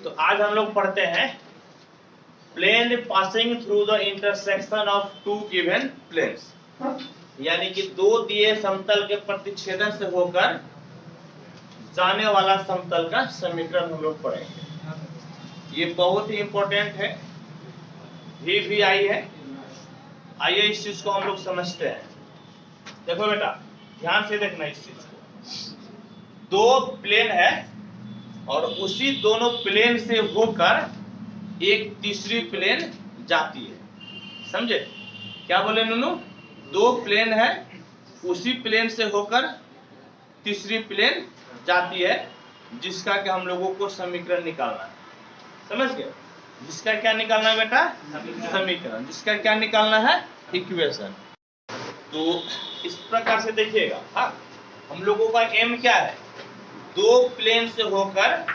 तो आज हम लोग पढ़ते हैं plane passing through the intersection of two given planes, यानी कि दो दिए समतल के प्रतिच्छेदन से होकर जाने वाला समतल का समीकरण हम लोग पढ़ेंगे। ये बहुत ही इंपॉर्टेंट है, भी आई है। आइए इस चीज को हम लोग समझते हैं। देखो बेटा, ध्यान से देखना इस चीज को। दो प्लेन है और उसी दोनों प्लेन से होकर एक तीसरी प्लेन जाती है। समझे क्या बोले नूनू? दो प्लेन है, उसी प्लेन से होकर तीसरी प्लेन जाती है, जिसका कि हम लोगों को समीकरण निकालना है। समझ गए? जिसका क्या निकालना है बेटा? समीकरण। जिसका क्या निकालना है? इक्वेशन। तो इस प्रकार से देखिएगा। हाँ, हम लोगों का एम क्या है? दो प्लेन से होकर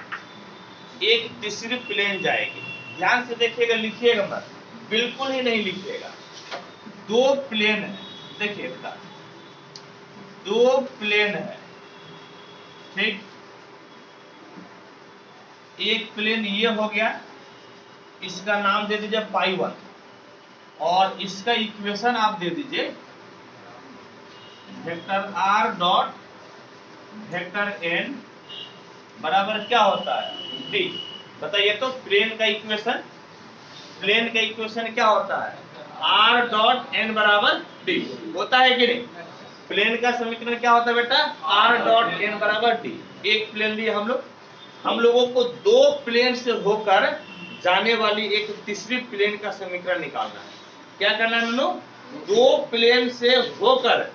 एक तीसरी प्लेन जाएगी। ध्यान से देखिएगा, लिखिएगा मत, बिल्कुल ही नहीं लिखिएगा। दो प्लेन है, देखिए बेटा, दो प्लेन है, ठीक। एक प्लेन ये हो गया, इसका नाम दे दीजिए पाई 1 और इसका इक्वेशन आप दे दीजिए vector r dot vector n बराबर क्या होता है? d। बताइए तो, प्लेन का इक्वेशन क्या होता है? r डॉट n बराबर d होता है कि नहीं? प्लेन का समीकरण क्या होता है बेटा? r डॉट n बराबर d। एक प्लेन लिए हम लोगों को दो प्लेन से होकर जाने वाली एक तीसरी प्लेन का समीकरण निकालना है। क्या करना है नूनू? दो प्लेन से होकर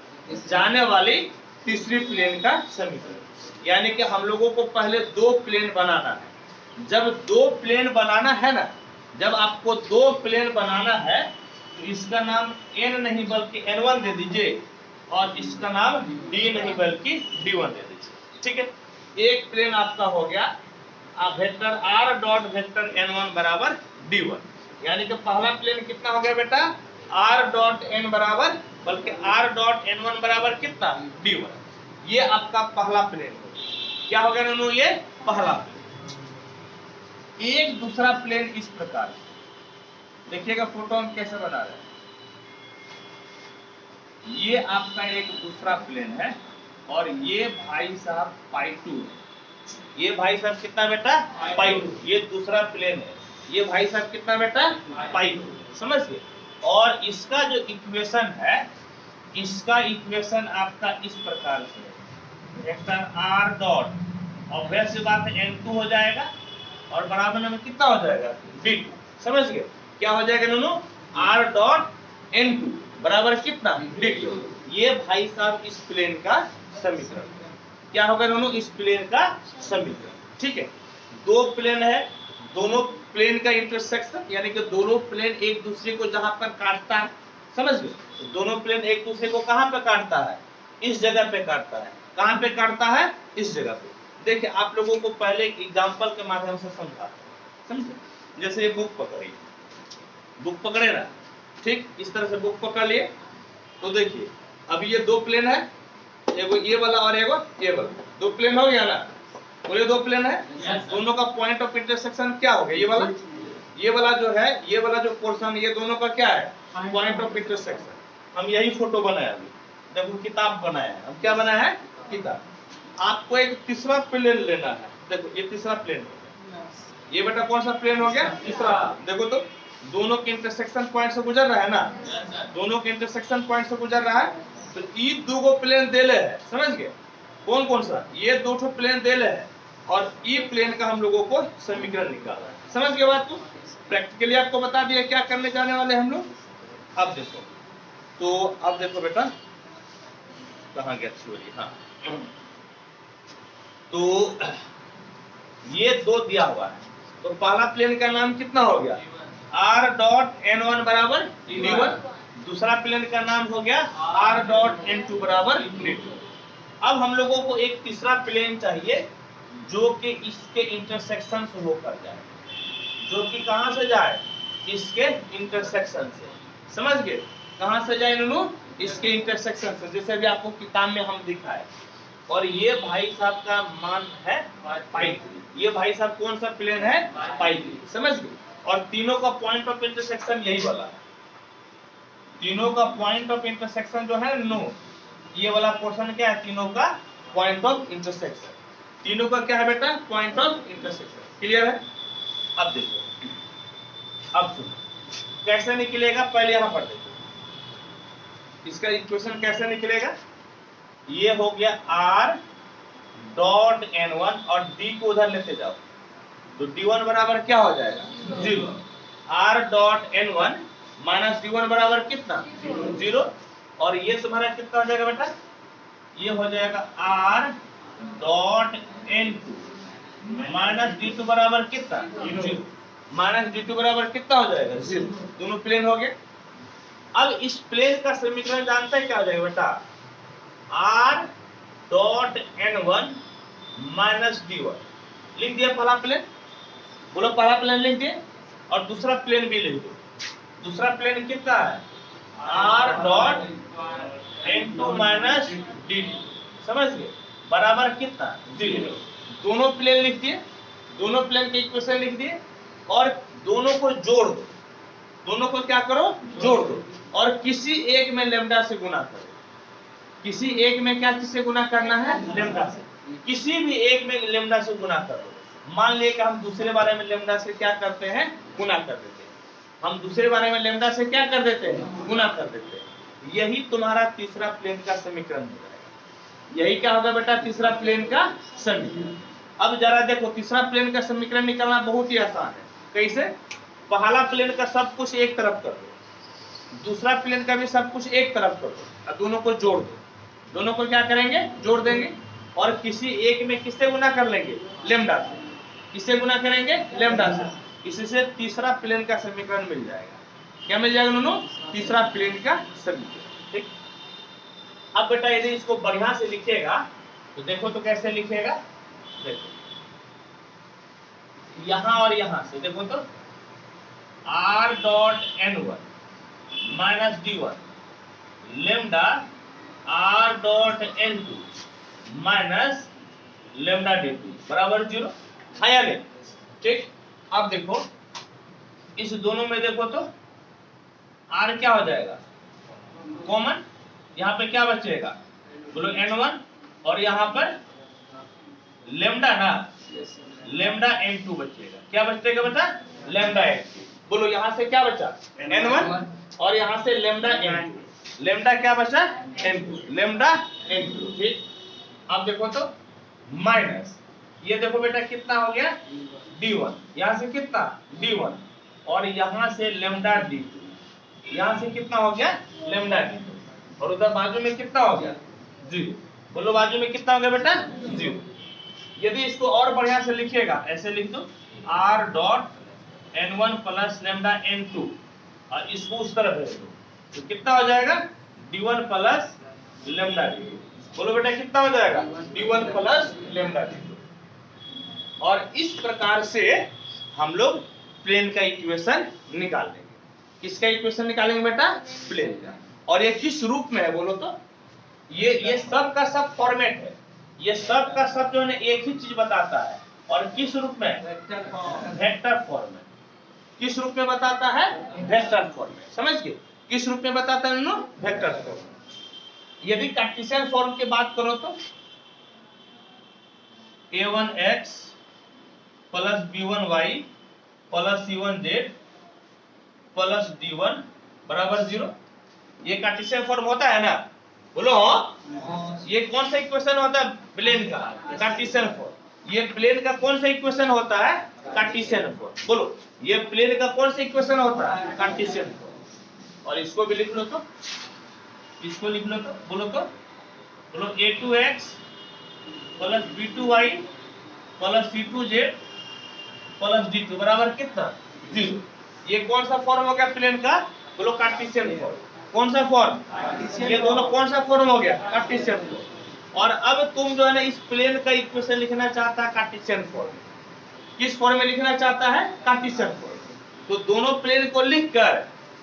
जाने वाली तीसरी प्लेन का समीकरण, यानी कि हम लोगों को पहले दो प्लेन बनाना है। जब दो प्लेन बनाना है ना, जब आपको दो प्लेन बनाना है तो इसका नाम n नहीं बल्कि n1 दे दीजिए और इसका नाम d नहीं बल्कि d1 दे दीजिए। ठीक है, एक प्लेन आपका हो गया vector r dot vector n1 बराबर d1, यानी कि पहला प्लेन कितना हो गया बेटा? r डॉट n बराबर बल्कि r डॉट n1 बराबर कितना? d1। ये आपका पहला प्लेन हो गया। क्या हो गया नूनू? ये पहला प्लेन। एक दूसरा प्लेन इस प्रकार से देखिएगा, फोटो हम कैसे बना रहे हैं। ये आपका एक दूसरा प्लेन है और ये भाई साहब पाई 2 है। ये भाई साहब कितना बेटा? पाई 2। ये दूसरा प्लेन है। ये भाई साहब कितना बेटा? पाई 2। समझ गए? और इसका जो इक्वेशन है, इसका इक्वेशन आपका इस प्रकार से वेक्टर r डॉट और वैसे बात है n2 हो जाएगा और बराबर में कितना हो जाएगा? d2। समझ गए? क्या हो जाएगा नूनू? r डॉट n2 बराबर कितना? d2। ये भाई साहब इस प्लेन का समीकरण। क्या होगा नूनू? इस प्लेन का समीकरण। ठीक है, दो प्लेन है, दोनों प्लेन का इंटरसेक्शन, यानी कि दोनों प्लेन एक दूसरे को जहां पर काटता है। समझ गए? तो दोनों प्लेन एक दूसरे को कहां पे काटता है? इस जगह पे काटता है। कहां पे काटता है? इस जगह पे। देखिए, आप लोगों को पहले एक एग्जांपल के माध्यम से समझा। समझे? जैसे ये बुक पकड़िए, बुक पकड़े ना, ठीक, इस तरह से बुक पकड़ लिए तो देखिए, अभी ये दो प्लेन है, एगो ये वाला और एगो ये वाला। दो प्लेन हो गया ना? बोले दो प्लेन है, दोनों का पॉइंट ऑफ इंटरसेक्शन क्या हो गया? ये वाला जो है, ये वाला जो पोर्शन, ये दोनों का क्या है? Point of intersection. हम यही फोटो बनाया, अभी देखो किताब बनाया है। हम क्या बनाया है? किताब। आपको एक तीसरा प्लेन लेना है। देखो ये तीसरा प्लेन हो गया। ये बेटा कौन सा प्लेन हो गया? तीसरा। देखो तो, दोनों के इंटरसेक्शन पॉइंट से गुजर रहा है ना, दोनों के इंटरसेक्शन पॉइंट से गुजर रहा है। तो ये दो प्लेन देले है। समझ गए? कौन कौन सा? ये दो प्लेन देले है और ई प्लेन का हम लोगों को समीकरण निकालना है। समझ गए बात को? प्रैक्टिकली आपको बता दिया क्या करने जाने वाले हम लोग। अब देखो, तो अब देखो बेटा, कहाँ गया थ्योरी? हाँ, तो ये दो दिया हुआ है, तो पहला प्लेन का नाम कितना हो गया? r डॉट n1 बराबर d1। दूसरा प्लेन का नाम हो गया r डॉट n2 बराबर d2। अब हम लोगों को एक तीसरा प्लेन चाहिए जो कि इसके इंटरसेक्शन से होकर जाए। जो कि कहां से जाए? इसके इंटरसेक्शन से। समझ गए? कहां से जाए नूनू? इसके इंटरसेक्शन से। जैसे अभी आपको किताब में हम दिखाए, और ये भाई साहब का मान है पाई 3। ये भाई साहब कौन सा प्लेन है? पाई 3। समझ गए? और तीनों का पॉइंट ऑफ इंटरसेक्शन यही वाला है। तीनों का पॉइंट ऑफ इंटरसेक्शन जो है नो, ये वाला पोर्शन क्या है? तीनों का पॉइंट ऑफ इंटरसेक्शन। तीनों का क्या है बेटा? Point of intersection. क्लियर है? अब देखो, अब सुनो कैसे निकलेगा, पहले यहां पर देखो इसका इक्वेशन कैसे निकलेगा। ये हो गया r डॉट n1 और d को उधर लेते जाओ तो d1 बराबर क्या हो जाएगा? 0। r dot n1 minus d1 बराबर कितना? 0। और ये तुम्हारा कितना हो जाएगा बेटा? ये हो जाएगा r dot n2 minus d2 बराबर कितना? 0। माइनस d2 बराबर कितना हो जाएगा? 0। दोनों प्लेन हो गए। अब इस प्लेन का समीकरण जानते हैं क्या हो जाएगा बेटा? r dot n1 minus d1 लिख दिया पहला प्लेन। बोलो पहला प्लेन लिख दिए और दूसरा प्लेन भी लिख दो। दूसरा प्लेन कितना है? r dot n2 minus d2। समझ गए? बराबर कितना? 0। दोनों प्लेन लिख दिए, दोनों प्लेन के इक्वेशन लिख दिए और दोनों को जोड़ दो। दोनों को क्या करो? जोड़ दो और किसी एक में लेमडा से गुना करो। किसी एक में क्या किससे गुना करना है? लेमडा से। किसी भी एक में लेमडा से गुना करो। मान लिया कि हम दूसरे बारे में लेमडा से क्या करते हैं? गुना कर देते हैं। हम दूसरे बारे में लेमडा से क्या कर देते हैं? गुना कर देते हैं। यही तुम्हारा तीसरा प्लेन का समीकरण हो जाएगा। यही क्या होगा बेटा? तीसरा प्लेन का समीकरण। अब जरा देखो, तीसरा प्लेन का समीकरण निकालना बहुत ही आसान है। कैसे? पहला प्लेन का सब कुछ एक तरफ कर दो, दूसरा प्लेन का भी सब कुछ एक तरफ कर दो और दोनों को जोड़ दो। दोनों को क्या करेंगे? जोड़ देंगे और किसी एक में किससे गुना कर लेंगे? लेमडा से। किससे गुना करेंगे? लेमडा से। इससे तीसरा प्लेन का समीकरण मिल जाएगा। क्या मिल जाएगा दोनों? तीसरा प्लेन का समीकरण। ठीक। अब बेटा यदि इसको बढ़िया से लिखेगा तो देखो तो कैसे लिखेगा। देखो यहां और यहां से देखो तो r dot n1 minus d1 lambda r dot n2 minus lambda d2 बराबर 0 है या नहीं? ठीक। अब देखो इस दोनों में देखो तो r क्या हो जाएगा? कॉमन। यहाँ पे क्या बचेगा? बोलो n1 और यहाँ पर लेमडा ना, लेमडा n2 बचेगा। क्या बचेगा बेटा? Lambda n2। बोलो यहाँ से क्या बचा? n1 और यहाँ से लेमडा n2। लेमडा क्या बचा? n2। Lambda n2। ठीक। अब देखो तो माइनस ये देखो बेटा कितना हो गया? d1। यहाँ से कितना? d1 और यहाँ से लेमडा d2। यहाँ से कितना हो गया? लेमडा d2 और उधर बाजू में कितना हो गया? 0। बोलो बाजू में कितना हो गया बेटा? 0। यदि इसको और बढ़िया से लिखिएगा ऐसे लिख दो r dot n1 plus lambda n2 और इसको उस तरफ भेज दो तो कितना हो जाएगा? d1 plus lambda d2। बोलो बेटा कितना हो जाएगा? d1 plus lambda d2। और इस प्रकार से हम लोग प्लेन का इक्वेशन निकाल लेंगे। किसका इक्वेशन निकालेंगे बेटा? प्लेन का। और ये किस रूप में है बोलो तो? ये सब का सब फॉर्मेट है। ये सब का सब जो है ना एक ही चीज बताता है। और किस रूप में? वेक्टर फॉर्म में। किस रूप में बताता है? वेक्टर फॉर्म में। समझ गए? किस रूप में बताता है? Vector form. यदि कार्टेशियन फॉर्म की बात करो तो a1x plus b1y plus c1z plus d1 बराबर 0। ये कार्टेशियन फॉर्म होता है ना? बोलो ये कौन सा इक्वेशन होता है? प्लेन का कार्टेशियन फॉर्म। ये प्लेन का कौन सा इक्वेशन होता है? Cartesian form. बोलो ये प्लेन का कौन सा इक्वेशन होता है? Cartesian form. और इसको भी लिख लो तो, इसको लिख लो तो बोलो तो, बोलो a2x plus b2y plus c2z plus d2 बराबर कितना? 0। ये कौन सा फॉर्म हो गया प्लेन का? बोलो कार्टेशियन फॉर्म। कौन सा फॉर्म? ये दोनों कौन सा फॉर्म हो गया? Cartesian form. और अब तुम जो है ना इस प्लेन का इक्वेशन लिखना चाहता है कार्टेशियन फॉर्म। किस फॉर्म में लिखना चाहता है? Cartesian form. तो दोनों प्लेन को लिखकर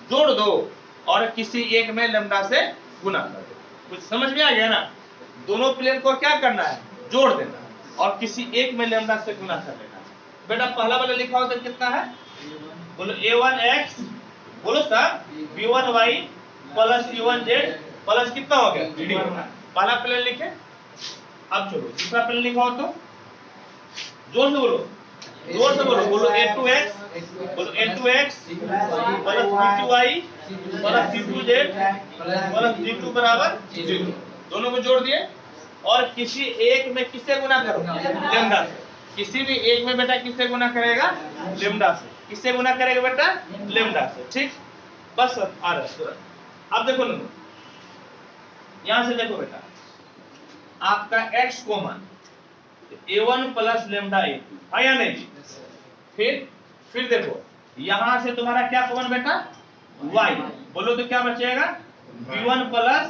जोड़ दो और किसी एक में लेमडा से गुना कर दो। कुछ समझ में आ गया ना? दोनों प्लेन को क्या करना है, जोड़ देना और किसी एक में लेमडा से गुना कर देना। बेटा पहला वाला लिखा हो तो कितना है, बोलो a1x, बोलो sir b1y plus c1z plus कितना हो गया d1। पहला प्लेन लिखे। अब चलो दूसरा प्लेन लिखा हो तो जोर से बोलो, जोर से बोलो, बोलो a2x, बोलो a2x plus b2y plus c2z plus d2 बराबर 0। दोनों को जोड़ दिए और किसी एक में किससे गुना करो, लेमडा से। किसी भी एक में बेटा किससे गुना करेगा, लेमडा से। किससे गुना करेगा बेटा, लेमडा से। ठीक, बस आ रहा। अब देखो नंबर, यहां से देखो बेटा, आपका x common a1 plus lambda a2 है या नहीं। फिर देखो यहां से तुम्हारा क्या कॉमन बेटा, y, बोलो तो क्या बचेगा, b1 प्लस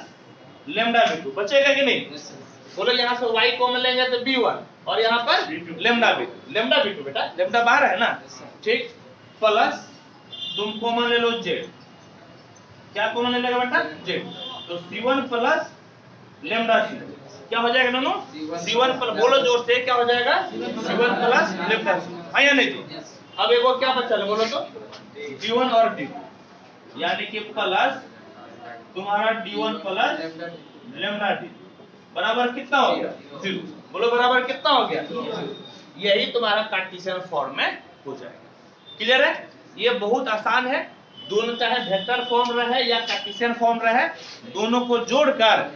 लेमडा b2 बचेगा कि नहीं। बोलो यहां से y कॉमन लेंगे तो b1 और यहां पर लेमडा b2, लेमडा b2 बेटा, लेमडा बाहर है ना। ठीक, प्लस तुम कॉमन ले लो z, क्या कॉमन ले लेगा बेटा, z, तो c1 प्लस लेमडा c2 क्या हो जाएगा दोनों, c1 प्लस, बोलो जोर से क्या हो जाएगा, c1 प्लस लेमडा c2 है या नहीं। तो अब एक और क्या बचा है, बोलो तो d1 और d2, यानी कि प्लस तुम्हारा d1 प्लस लेमडा d2 बराबर कितना हो गया, 0। बोलो बराबर कितना हो गया, यही तुम्हारा कार्टेशियन फॉर्म में हो जाएगा। क्लियर है, ये बहुत आसान है। दोनों चाहे वेक्टर फॉर्म रहे या कार्टेशियन फॉर्म रहे, दोनों को जोड़कर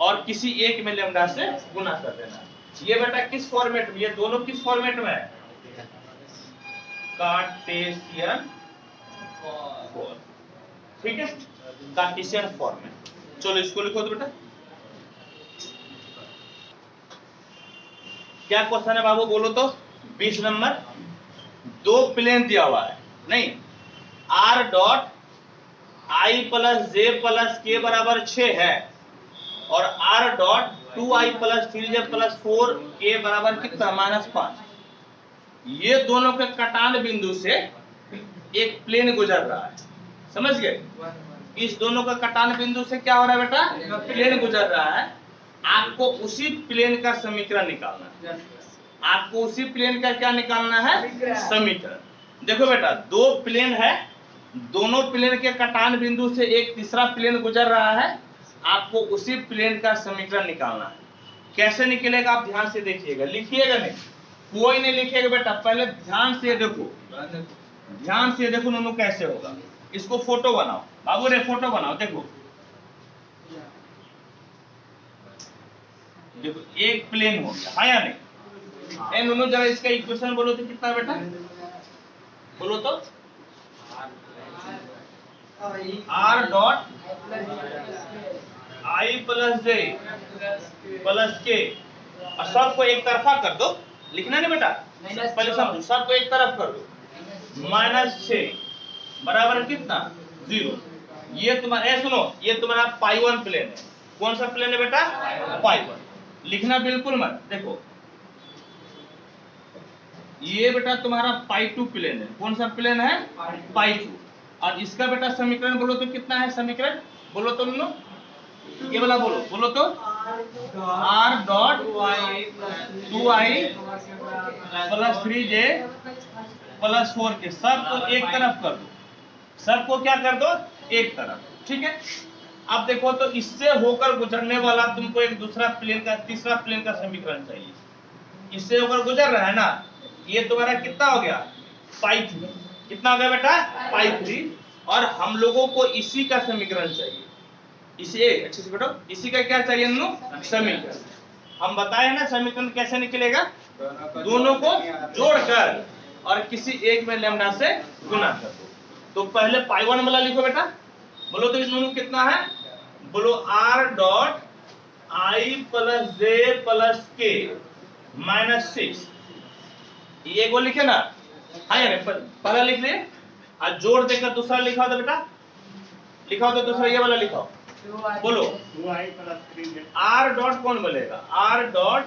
और किसी एक में लेमडा से गुना कर देना। ये बेटा किस फॉर्मेट में, ये दोनों किस फॉर्मेट में है, कार्टेशियन फॉर्म। ठीक है, कार्टेशियन फॉर्म में। चलो इसको लिखो तो बेटा, क्या क्वेश्चन है बाबू, बोलो तो 20 नंबर। दो प्लेन दिया हुआ है, नहीं, r dot i plus J plus के बराबर 6 है और r dot 2i plus 3j plus 4k बराबर कितना, -5। ये दोनों के कटान बिंदु से एक प्लेन गुजर रहा है, समझ गए। इस दोनों का कटान बिंदु से क्या हो रहा है बेटा, प्लेन गुजर रहा है। आपको उसी प्लेन का समीकरण निकालना है, आपको उसी प्लेन का क्या निकालना है, समीकरण। देखो बेटा दो प्लेन है, दोनों प्लेन के कटान बिंदु से एक तीसरा प्लेन गुजर रहा है, आपको उसी प्लेन का समीकरण निकालना है। कैसे निकलेगा आप ध्यान से देखिएगा, लिखिएगा नहीं, कोई नहीं लिखिएगा बेटा, पहले ध्यान से देखो, ध्यान से देखो नोनू कैसे होगा। इसको फोटो बनाओ बाबू रे, फोटो बनाओ। देखो देखो एक प्लेन हो गया, हाँ या नहीं। ए नोनू जरा इसका इक्वेशन बोलो तो कितना बेटा, बोलो तो r dot i plus J plus के, और सबको एक तरफा कर दो, लिखना नहीं बेटा, पहले समझो, सबको एक तरफ कर दो, -6 बराबर कितना, 0। ये तुम्हारा सुनो, ये तुम्हारा π1 प्लेन है। कौन सा प्लेन है बेटा, π1। लिखना बिल्कुल मत, देखो ये बेटा तुम्हारा π2 प्लेन है। कौन सा प्लेन है, π2। और इसका बेटा समीकरण बोलो तो कितना है, समीकरण बोलो तो नो, ये वाला बोलो, बोलो तो r dot 2i plus 3j plus 4k, सबको एक तरफ कर दो, सबको क्या कर दो, एक तरफ। ठीक है, अब देखो तो इससे होकर गुजरने वाला तुमको एक दूसरा प्लेन का, तीसरा प्लेन का समीकरण चाहिए। इससे होकर गुजर रहा है ना, ये तुम्हारा कितना हो गया, π3। कितना हो गया बेटा, π3। और हम लोगों को इसी का समीकरण चाहिए, इसे अच्छे से बैठो, इसी का क्या चाहिए नो, समीकरण। हम बताए ना समीकरण कैसे निकलेगा, दोनों को जोड़कर और किसी एक में लेमडा से गुना कर दो। तो पहले π1 वाला लिखो बेटा, बोलो तो इस दोनों कितना है, बोलो r dot i plus J plus के -6, ये को लिखे ना, हाँ यार पहला लिख ले, और जोड़ देकर दूसरा लिखा हो तो बेटा, लिखा हो तो दूसरा ये वाला लिखाओ, बोलो r डॉट कौन बोलेगा, r dot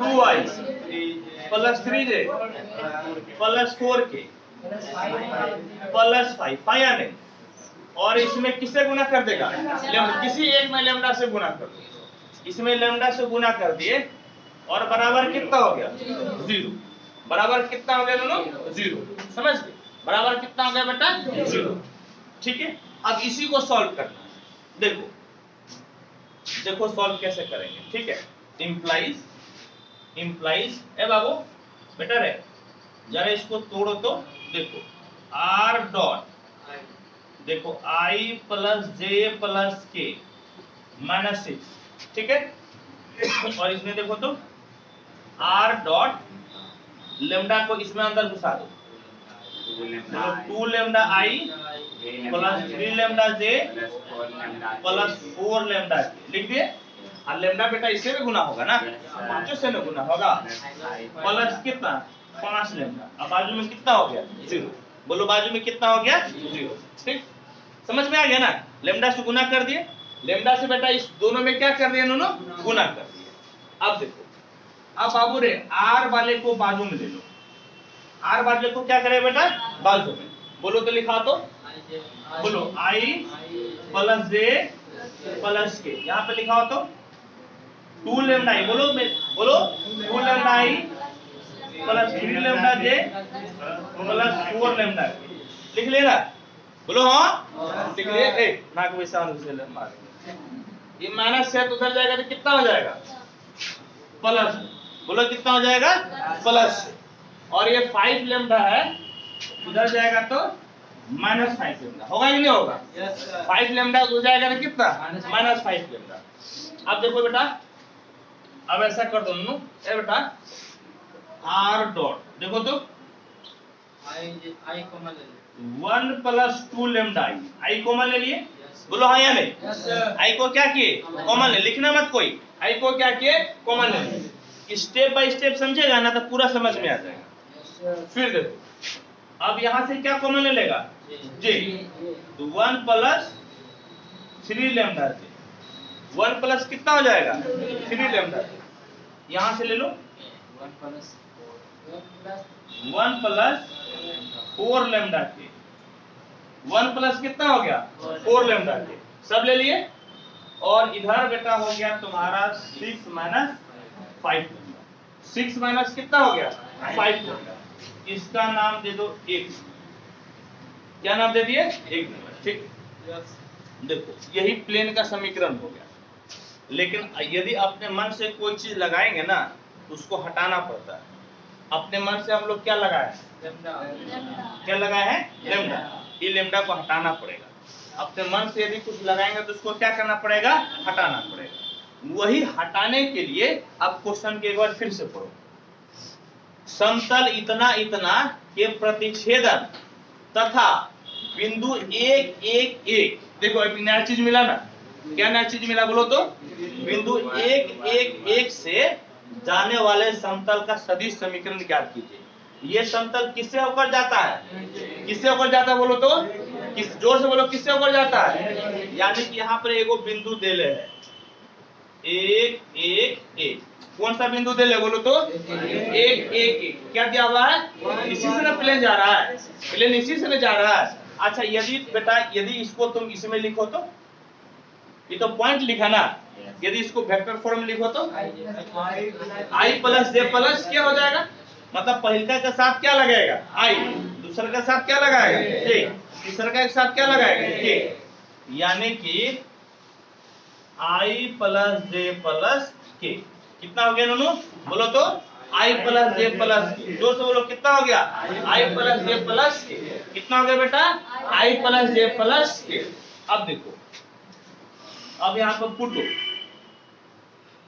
2i plus 3j plus 4k plus 5 या नहीं। और इसमें किससे गुना कर देगा, किसी एक में लेमडा से गुना कर दो। इसमें लेमडा से गुना कर दिए और बराबर कितना हो गया 0। बराबर कितना हो गया दोनों 0। समझ गए? बराबर कितना हो गया बेटा 0। ठीक है, अब इसी को सॉल्व करना है। देखो देखो सॉल्व कैसे करेंगे। ठीक है, इंप्लाइज ए बाबू बेटा रे जरा इसको तोड़ो तो देखो r डॉट देखो i प्लस जे प्लस के माइनस 6। ठीक है, और इसमें देखो तो r डॉट लेमडा को इसमें अंदर घुसा दो, 2 lambda i plus 3 lambda j plus 4 lambda k लिख दिए। और लेमडा बेटा इससे भी गुना होगा ना, पांचों से में गुना होगा, प्लस कितना 5 लेमडा। अब बाजू में कितना हो गया 0। बोलो बाजू में कितना हो गया 0। ठीक, समझ में आ गया ना? लेमडा से गुना कर दिए, लेमडा से बेटा इस दोनों में क्या कर दिया दोनों गुना कर दिए। अब देखो, अब बाबू रे r वाले को बाजू में ले लो, r वाले को क्या करे बेटा बाजू में। बोलो तो लिखा तो बोलो i प्लस j प्लस के, यहाँ पे लिखा हो तो 2 लेमडा i बोलो 2 lambda i plus 3 lambda j plus 4 lambda के लिख लेना। बोलो हाँ लिख लिए। ए नाक में साउंड से मारेंगे, ये माइनस है तो उधर जाएगा तो कितना हो जाएगा प्लस। बोलो कितना हो जाएगा प्लस। और ये 5 लेमडा है उधर जाएगा तो माइनस 5 लेमडा होगा कि नहीं होगा? 5 लेमडा हो जाएगा तो कितना माइनस 5 लेमडा। अब देखो बेटा, अब ऐसा कर दो दोनों ए बेटा r डॉट देखो तो i कॉमन ले लो 1 प्लस 2 लेमडा i कॉमन ले लिए। बोलो हाँ या नहीं? i को क्या किए कॉमन ले, लिखना मत कोई, i को क्या किए कॉमन ले। स्टेप बाय स्टेप समझेगा ना तो पूरा समझ में आ जाएगा। फिर देखो अब यहां से क्या कॉमन ले लेगा j, तो 1 प्लस 3 लेमडा j, 1 प्लस कितना हो जाएगा 3 लेमडा j, यहां से ले लो 1 प्लस 4 लेमडा के, 1 प्लस कितना हो गया 4 लेमडा के, सब ले लिए। और इधर बेटा हो गया तुम्हारा 6 माइनस 5 लेमडा, 6 माइनस कितना हो गया 5 लेमडा। इसका नाम दे दो 1। क्या नाम दे दिए 1 नंबर। ठीक, देखो यही प्लेन का समीकरण हो गया। लेकिन यदि अपने मन से कोई चीज लगाएंगे ना तो उसको हटाना पड़ता है। अपने मन से हम लोग क्या लगाए क्या लगाए हैं लेमडा, ये लेमडा को हटाना पड़ेगा। अपने मन से यदि कुछ लगाएंगे तो उसको क्या करना पड़ेगा हटाना पड़ेगा। वही हटाने के लिए अब क्वेश्चन के एक बार फिर से पढ़ो। समतल इतना इतना के प्रतिच्छेदन तथा बिंदु 1 1 1। देखो अभी नया चीज मिला ना, क्या नया चीज मिला बोलो तो बिंदु 1 1 1 से जाने वाले समतल का सदिश समीकरण ज्ञात कीजिए। ये समतल किससे होकर जाता है, किससे होकर जाता है बोलो तो किस, जोर से बोलो किससे होकर जाता है। यानी कि यहाँ पर एगो बिंदु दे ले है 1 1 1, कौन सा बिंदु दे ले बोलो तो 1 1 1, क्या दिया हुआ है इसी से ना प्लेन जा रहा है, प्लेन इसी से जा रहा है। अच्छा यदि बेटा यदि इसको तुम इसमें लिखो तो ये तो पॉइंट लिखा ना, यदि इसको वेक्टर फॉर्म में लिखो तो i प्लस जे प्लस क्या हो जाएगा, मतलब पहलका के साथ क्या लगाएगा i, दूसरा के साथ क्या लगाएगा j, तीसरा के साथ क्या लगाएगा k। यानी कि i plus J plus k कितना हो गया दोनों बोलो तो i plus J plus k। जोर से बोलो कितना हो गया i plus J plus k। कितना हो गया बेटा i plus J plus k। अब देखो अब यहाँ पर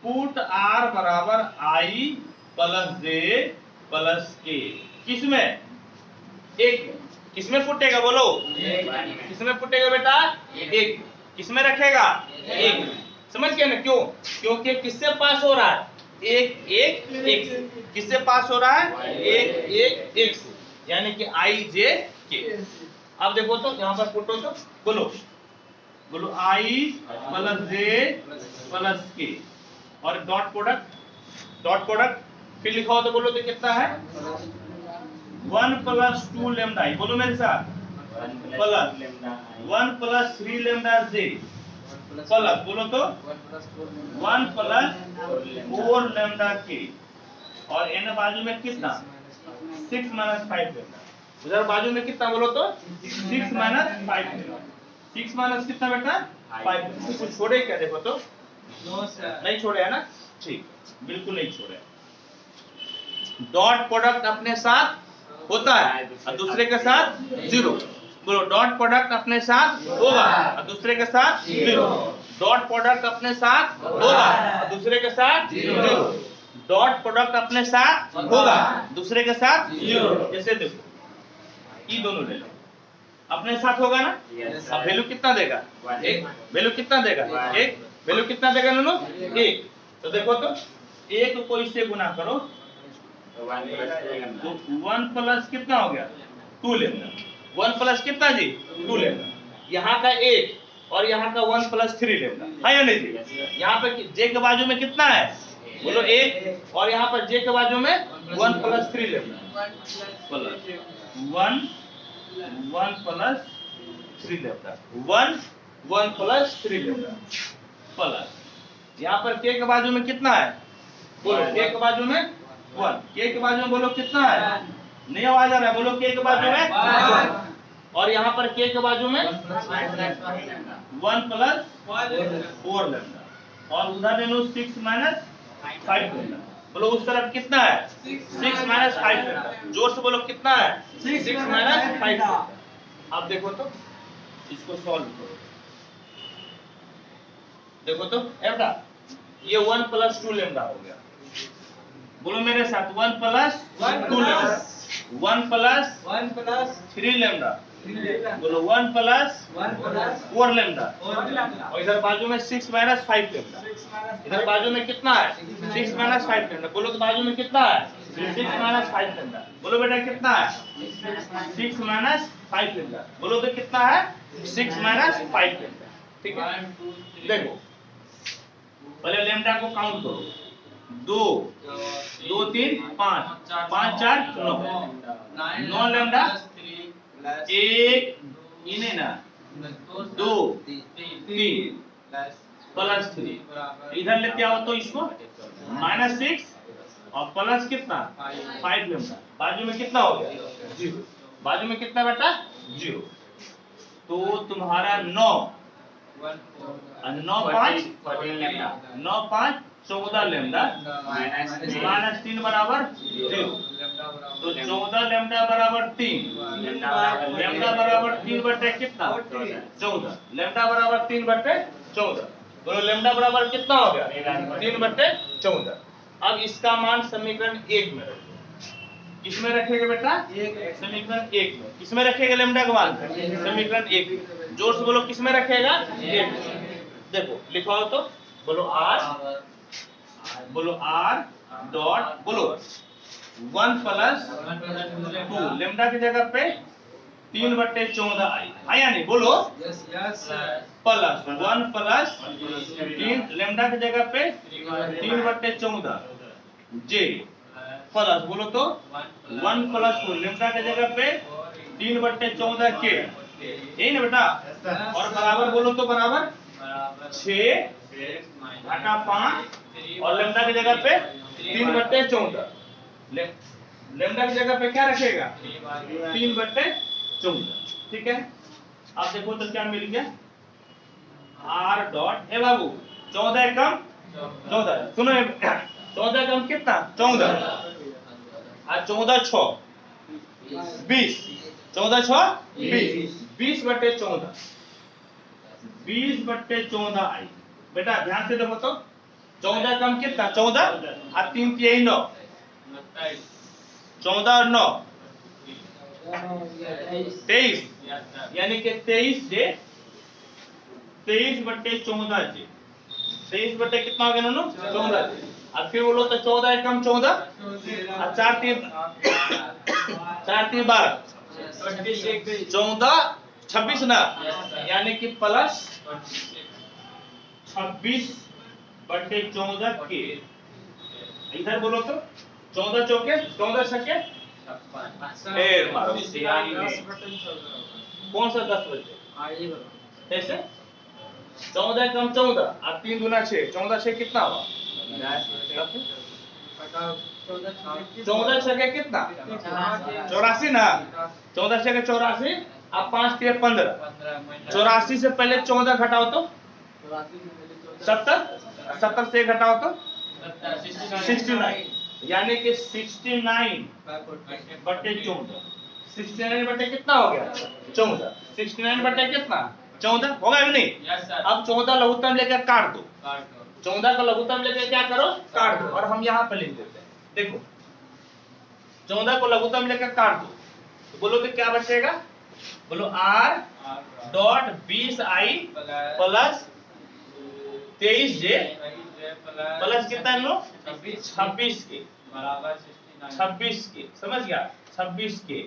पुट r बराबर i प्लस जे प्लस के, किसमें एक, किसमें फुटेगा बोलो किसमें फुटेगा बेटा एक, किसमें रखेगा एक। समझ गए ना क्यों, क्योंकि किससे पास हो रहा है 1 1 1 से, किससे पास हो रहा है 1 1 1 से, यानी कि i j k। अब देखो तो यहाँ पर फुटो तो बोलो i प्लस जे प्लस के और डॉट प्रोडक्ट फिर लिखा हो तो बोलो तो कितना है 1 प्लस 2 लेमडा बोलो मेरे साथ प्लस 1 प्लस 3 लेमडा जे प्लस बोलो तो 1 प्लस 4 लैम्डा के, और n बाजू में कितना 6 माइनस 5 लेना, उधर बाजू में कितना बोलो तो 6 माइनस 5 लेना, 6 माइनस कितना बेटा 5, कुछ छोड़े क्या देखो तो, नहीं छोड़े है ना, ठीक, बिल्कुल नहीं छोड़े। डॉट प्रोडक्ट अपने साथ होता है और दूसरे के साथ जीरो, बोलो डॉट प्रोडक्ट अपने साथ होगा और दूसरे के साथ जीरो, डॉट प्रोडक्ट अपने साथ होगा और दूसरे के साथ जीरो, डॉट प्रोडक्ट अपने साथ होगा दूसरे के साथ जीरो। जैसे देखो ये दोनों ले लो, अपने साथ होगा ना, अब वैल्यू कितना देगा एक, वैल्यू कितना देगा एक, वैल्यू कितना देगा दोनों एक, तो देखो तो एक को इससे गुना करो तो 1 प्लस कितना हो गया 2 लेना, 1 प्लस कितना जी 2 लेना, यहाँ का एक और यहाँ का 1 प्लस 3 लेना है या नहीं जी, यहाँ पे जे के बाजू में कितना है बोलो एक, और यहाँ पर जे के बाजू में 1 प्लस 3 लेना, प्लस 1 प्लस 3 लेता, 1 प्लस 3 लेता, प्लस यहाँ पर के बाजू में कितना है बोलो, के के बाजू में 1, के के बाजू में बोलो कितना है, नहीं आवाज आ रहा है, बोलो के के बाजू में 1, और यहाँ पर के के बाजू में 1 प्लस 4 लेना, और उधर ले लो 6 माइनस 5 लेना, बोलो उस तरफ कितना है 6 माइनस 5 लेना, जोर से बोलो कितना है 6 माइनस 5 लेना। अब देखो तो इसको सॉल्व करो, देखो तो बेटा ये 1 प्लस 2 लेम्डा हो गया, बोलो मेरे साथ 1 प्लस 2 लेम्डा, 1 प्लस 3 लेम्डा, बोलो 1 प्लस 4 लेम्डा, और इधर बाजू में 6 माइनस 5 लेम्डा, इधर बाजू में कितना है 6 माइनस 5 लेम्डा, बोलो तो बाजू में कितना है 6 माइनस 5 लेम्डा, बोलो बेटा कितना है 6 माइनस 5 लेम्डा, बोलो तो कितना है 6 माइनस 5 लेम्डा, ठीक है। देखो पहले लेम्डा को काउंट करो, 2 2 3 5 5 4 9 लेम्डा, एक इन्हें ना 2 3 प्लस 3, इधर लेते आओ तो इसको -6 और प्लस कितना 5 लेम्डा, बाजू में कितना हो गया 0, बाजू में कितना बेटा 0, तो तुम्हारा 9 5 14 लेम्डा माइनस 3 बराबर 0, तो 14 लेम्डा बराबर 3, लेम्डा बराबर 3 बटे कितना 14, लेम्डा बराबर 3 बटे 14, बोलो लेम्डा बराबर कितना हो गया 3 बटे 14। अब इसका मान समीकरण 1 में रखो, किसमें रखेगा बेटा समीकरण 1 में, किसमें रखेगा लेम्डा का मान समीकरण 1 में, जोर से बोलो किसमें रखेगा 1 में। देखो लिखवाओ तो बोलो r डॉट बोलो 1 प्लस 2 लेम्डा की जगह पे 3 बटे 14 आई या नहीं, बोलो प्लस 1 प्लस 3 लेम्डा की जगह पे 3 बटे 14 जे, प्लस बोलो तो 1 प्लस 4 लेम्डा की जगह पे 3 बटे 14 के, यही ना बेटा, और बराबर बोलो तो बराबर 6 घटा 5 और लेम्डा की जगह पे 3 बटे 14, लेम्डा की जगह पे क्या रखेगा 3 बटे 14, ठीक है। अब देखो तो क्या मिल गया r डॉट ए बाबू 14 कम 14, सुनो 14 कम कितना 14 और 14 6 20, 14 6 20, 20 बटे 14, 20 बटे 14 आई, बेटा ध्यान से देखो तो 14 कम कितना 14 और 3 यही 9, 14 और 9 23, यानी कि 23 जे 23 बटे 14 जे, 23 बटे कितना हो गया ना 14 जे, अब फिर बोलो तो 14 कम 14 और 4 3 12 14 26 ना, यानी कि प्लस 26 बटे 14 के, इधर बोलो तो 14 चौके 14 छक्के मारो, कौन सा 10 बजे ऐसे 14 कम 14 और 3 दूना 6, 14 6 कितना हुआ? 14 6 कितना? 84 ना। 14 6 84, अब 5 3 15, 84 से पहले 14 घटाओ तो 70, 70 से घटाओ तो 69, यानी कि 69 बटे 14, 69 बटे कितना हो गया? 14, 69 बटे कितना? 14 होगा कि नहीं? अब 14 लघुत्तम लेकर काट दो, 14 का लघुत्तम लेकर क्या करो? काट दो। और हम यहाँ पे लिख देते हैं, देखो 14 को लघुत्तम लेकर काट दो तो बोलो कि क्या बचेगा? बोलो r dot 20i plus 23j plus कितना है लोग? 26 के, 26 के, समझ गया? 26 के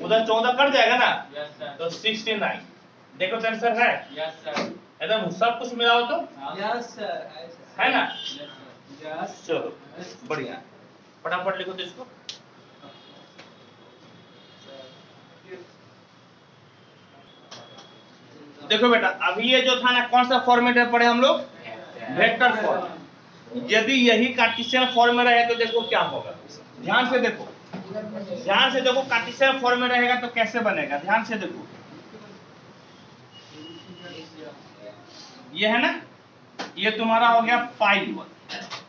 उधर 14 कट जाएगा ना, तो 69। देखो आंसर है एकदम सब कुछ मिलाओ तो है ना। चलो बढ़िया, फटाफट लिखो तो इसको। देखो बेटा, अभी ये जो था ना, कौन सा फॉर्मेट में पढ़े हम लोग? Vector form. यदि यही कार्टेशियन फॉर्म में रहे तो देखो क्या होगा, ध्यान से देखो, ध्यान से देखो। कार्टेशियन फॉर्म में रहेगा तो कैसे बनेगा, ध्यान से देखो। ये है ना, ये तुम्हारा हो गया पाई 1,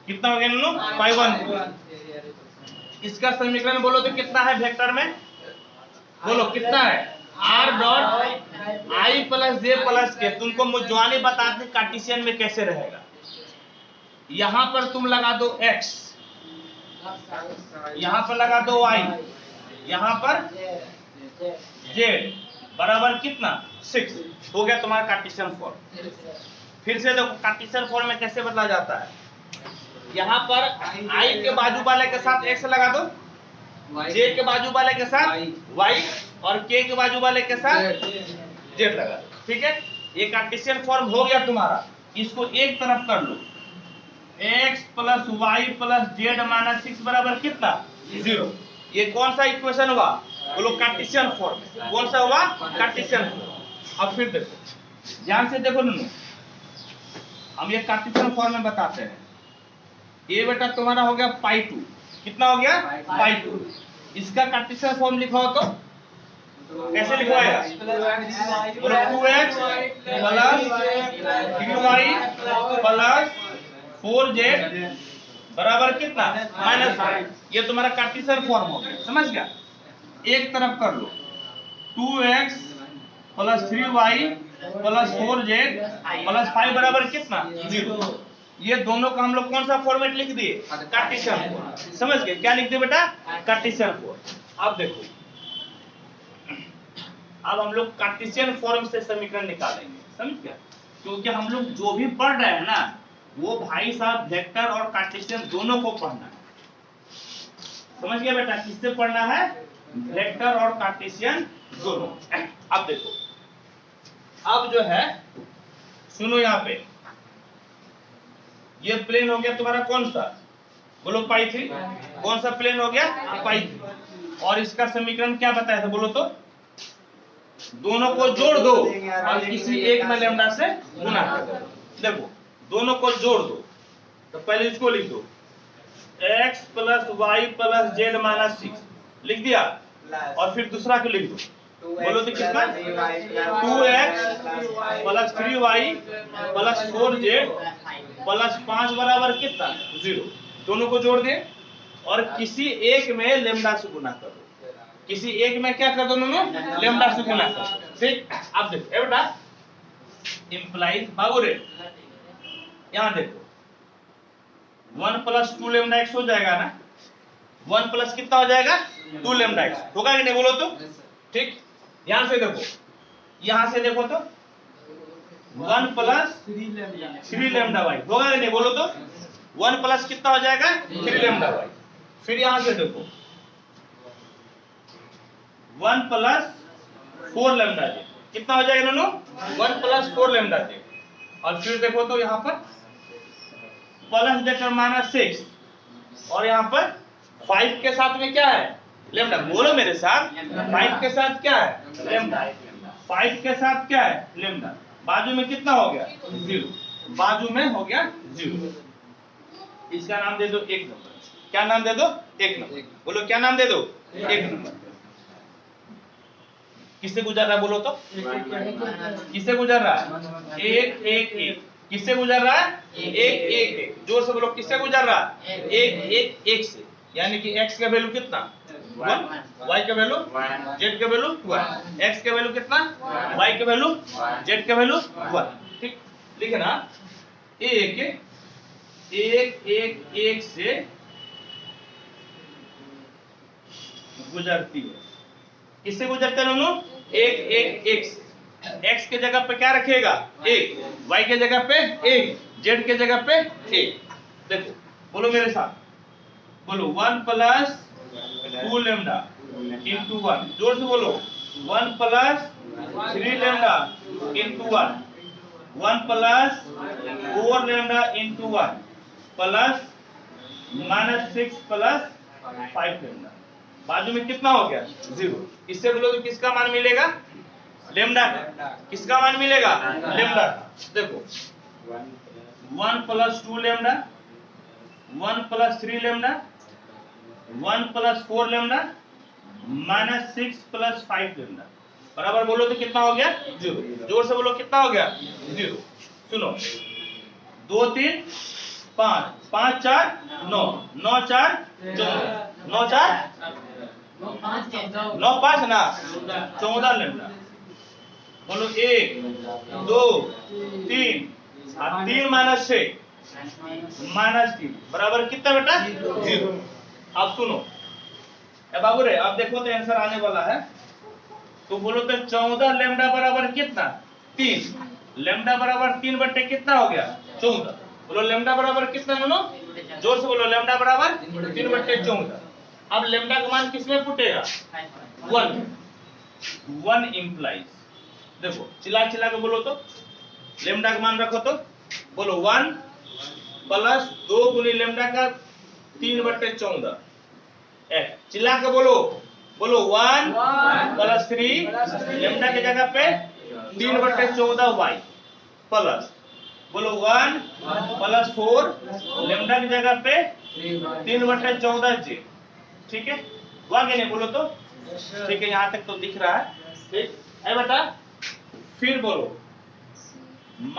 कितना हो गया नो? पाई 1। इसका समीकरण बोलो तो कितना है वेक्टर में? बोलो कितना है? r dot i plus j plus के। तुमको मुजवानी बताते कार्टेशियन में कैसे रहेगा। यहां पर तुम लगा दो x, यहां पर लगा दो y, यहां पर z बराबर कितना? 6। हो गया तुम्हारा कार्टेशियन फॉर्म। फिर से देखो कार्टेशियन फॉर्म में कैसे बदला जाता है। यहाँ पर i के बाजू वाले के साथ x लगा दो, j के बाजू वाले के साथ y और k के बाजू वाले के साथ z लगा दो। ठीक है, ये कार्टेशियन फॉर्म हो गया तुम्हारा। इसको एक तरफ कर लो, x plus y plus z minus 6 बराबर कितना? 0। ये कौन सा इक्वेशन हुआ? बोलो कार्टेशियन फॉर्म। कौन सा हुआ? Cartesian form. अब फिर देखो, ध्यान से देखो नन्नू, हम ये कार्टेशियन फॉर्म में बताते हैं। ये बेटा तुम्हारा हो गया पाई 2, कितना हो गया? पाई 2। इसका कार्टेशियन फॉर्म लिखो तो कैसे लिखवाएगा? 2x plus 3y plus 4z बराबर कितना? -5। ये तुम्हारा कार्टेशियन फॉर्म हो गया, समझ गया? एक तरफ कर लो, 2x plus 3y plus 4z plus 5 बराबर कितना? 0। ये दोनों का हम लोग कौन सा फॉर्मेट लिख दिए? Cartesian form. समझ गए? क्या लिख दिए बेटा? Cartesian form. अब देखो, अब हम लोग कार्टेशियन फॉर्म से समीकरण निकालेंगे, समझ गया? क्योंकि हम लोग जो भी पढ़ रहे हैं ना, वो भाई साहब वेक्टर और कार्टेशियन दोनों को पढ़ना है। समझ गया बेटा? किससे पढ़ना है? वेक्टर और कार्टेशियन दोनों। अब देखो, अब जो है सुनो, यहाँ पे ये प्लेन हो गया तुम्हारा कौन सा? बोलो पाई 3। कौन सा प्लेन हो गया? पाई 3। और इसका समीकरण क्या बताया था बोलो तो? दोनों को जोड़ दो और किसी एक में लैम्डा से गुना कर दो। देखो दोनों को जोड़ दो, तो पहले इसको लिख दो, x plus Y plus Z minus 6 लिख दिया, और फिर दूसरा को लिख दो। बोलो तो कितना? 2x plus 3y plus 4z plus 5 बराबर कितना? 0। दोनों को जोड़ दे और किसी एक में लेम्डा से गुना कर दो। किसी एक में क्या कर दो? लेम्डा से गुना कर दो। ठीक, अब देखो ए बेटा, इंप्लाइज बाबू रे, यहाँ देखो 1 प्लस 2 लेम्डा x हो जाएगा ना। 1 प्लस कितना हो जाएगा? 2 लेम्डा x होगा कि नहीं बोलो तो? ठीक, ध्यान से देखो, यहां से देखो तो 1 प्लस 3 लेम्डा y होगा कि नहीं बोलो तो? 1 प्लस कितना हो जाएगा? 3 लेम्डा y। फिर यहां से देखो 1 प्लस 4 लेम्डा j कितना हो जाएगा दोनों? 1 प्लस 4 लेम्डा j। और फिर देखो तो यहाँ पर प्लस देकर माइनस 6, और यहाँ पर 5 के साथ में क्या है? लेम्डा। बोलो मेरे साथ, 5 के साथ क्या है? लेम्डा। 5 के साथ क्या है? लेम्डा। बाजू में कितना हो गया 0, बाजू में हो गया 0। इसका नाम दे दो 1 नंबर। क्या नाम दे दो 1 नंबर। बोलो क्या नाम दे दो 1 नंबर। किससे गुजर रहा है बोलो तो, किससे गुजर रहा है 1 1 1। किससे गुजर रहा है 1 1 1। जोर से बोलो किससे गुजर रहा है 1 1 1 से। यानी कि x का वैल्यू कितना 1, y का वैल्यू z का वैल्यू 1, x का वैल्यू कितना y का वैल्यू z का वैल्यू 1। ठीक लिखना 1 1 1 1 से गुजरती है। किससे गुजरते हैं दोनों 1 1 1 से। x के जगह पे क्या रखेगा 1, y के जगह पे 1, z के जगह पे 1। देखो बोलो मेरे साथ, बोलो 1 प्लस 2 लेमडा इंटू 1। जोर से बोलो 1 plus 3 lambda into 1, 1 plus 4 lambda into 1 plus -6 plus 5 lambda. बाजू में कितना हो गया 0। इससे बोलो तो किसका मान मिलेगा लेमडा का। किसका मान मिलेगा लेमडा। देखो 1 plus 2 lambda, 1 plus 3 lambda, 1 plus 4 lambda, -6 plus 5 lambda बराबर बोलो तो कितना हो गया 0। जोर से बोलो कितना हो गया 0। सुनो 2 3 5, 5 4 9, 9 4 14, 9 4 9 5 ना 14 लेमडा। बोलो 1 2 3 3 माइनस 6 -3 बराबर कितना बेटा 0। अब सुनो बाबू रे, अब देखो तो आंसर आने वाला है। तो बोलो तो 14 लेमडा बराबर कितना 3। लेमडा बराबर 3 बट्टे कितना हो गया 14। बोलो लेमडा बराबर कितना दोनों, जोर से बोलो लेमडा बराबर 3 बट्टे 14। अब लेमडा का मान किसमें फुटेगा 1 इंप्लाइज। देखो चिल्ला चिल्ला के बोलो तो लेमडा का मान रखो तो बोलो 1 प्लस 2 गुनी लेमडा का 3 बट्टे 14। चिल्ला के बोलो, बोलो 1 प्लस 3 लेमडा की जगह पे 3 बट्टे 14 y प्लस बोलो 1 प्लस 4 लेमडा की जगह पे 3 बट्टे 14 j। ठीक है हुआ कि नहीं बोलो तो। ठीक है यहाँ तक तो दिख रहा है। ठीक है बेटा फिर बोलो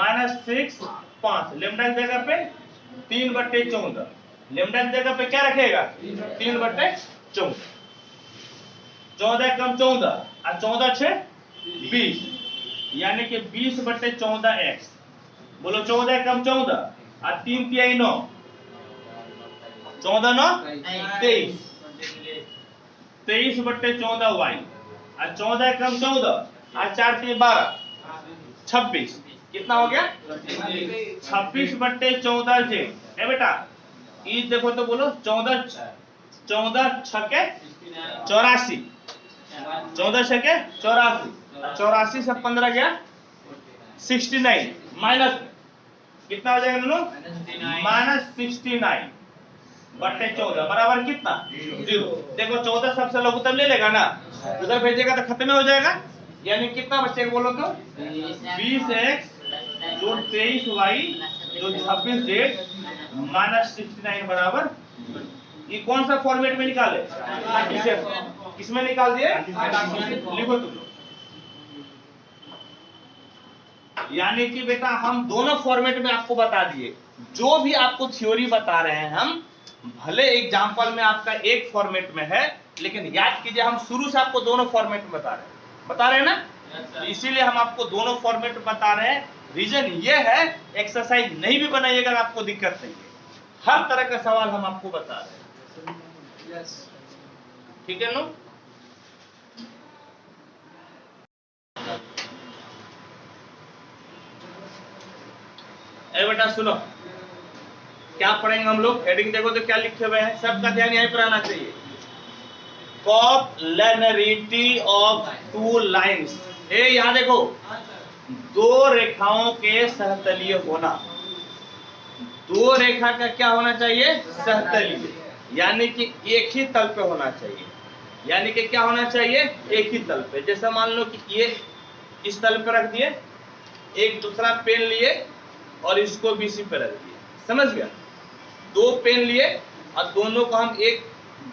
-6 5 लेमडा की जगह पे 3 बट्टे 14। लेमडा की जगह पे क्या रखेगा 3 बट्टे 14। 14 कम 14 और 14 6 20 यानी कि 20 बट्टे 14 x। बोलो 14 कम 14 और 3 तिहाई 9, 14 9 23, 23 बट्टे 14 y और 14 कम 14 और 4 3 12 26। कितना हो गया 26 बट्टे 14 j। है बेटा ये देखो तो बोलो 14 छके 84, 14 छके 84, 84 से 15 गया 69 माइनस कितना हो जाएगा दोनों -69 बट्टे 14 बराबर कितना 0। देखो 14 सबसे लघुत्तम ले लेगा ना, उधर भेजेगा तो खत्म हो जाएगा। यानी कितना बचेगा बोलो तो 20x जो 23y जो 26z -69 बराबर। ये कौन सा फॉर्मेट में निकाले इसे किसमें निकाल दिए लिखो तुम लोग। यानी कि बेटा हम दोनों फॉर्मेट में आपको बता दिए। जो भी आपको थ्योरी बता रहे हैं हम, भले एग्जांपल में आपका एक फॉर्मेट में है लेकिन याद कीजिए हम शुरू से आपको दोनों फॉर्मेट में बता रहे हैं ना। तो इसीलिए हम आपको दोनों फॉर्मेट बता रहे हैं। रीजन ये है एक्सरसाइज नहीं भी बनाइएगा आपको दिक्कत नहीं है, हर तरह का सवाल हम आपको बता रहे हैं। ठीक है नो। बेटा सुनो क्या पढ़ेंगे हम लोग। हेडिंग देखो तो क्या लिखे हुए हैं, सबका ध्यान यहीं पर आना चाहिए। कॉप्लेनरिटी ऑफ टू लाइन्स। यहाँ देखो दो रेखाओं के सहतलीय होना। दो रेखा का क्या होना चाहिए सहतलीय, यानी कि एक ही तल पे होना चाहिए। यानी कि क्या होना चाहिए एक ही तल पे। जैसे मान लो कि ये इस तल पे रख दिए एक दूसरा पेन लिए और इसको BC पे रख दिए, समझ गया। दो पेन लिए और दोनों को हम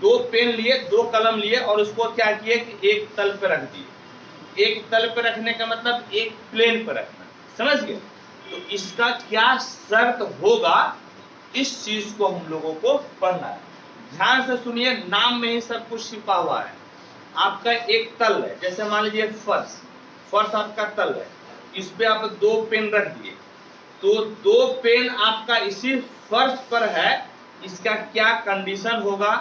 दो पेन लिए, दो कलम लिए और उसको क्या किए कि एक तल पे रख दिए। एक तल पे रखने का मतलब एक प्लेन पे रखना, समझ गए। तो इसका क्या शर्त होगा, इस चीज को हम लोगों को पढ़ना है। ध्यान से सुनिए, नाम में ही सब कुछ छिपा हुआ है। आपका एक तल है, जैसे मान लीजिए फर्श आपका तल है, इस पे आप दो पेन रख दिए, तो दो पेन आपका इसी फर्श पर है, इसका क्या कंडीशन होगा,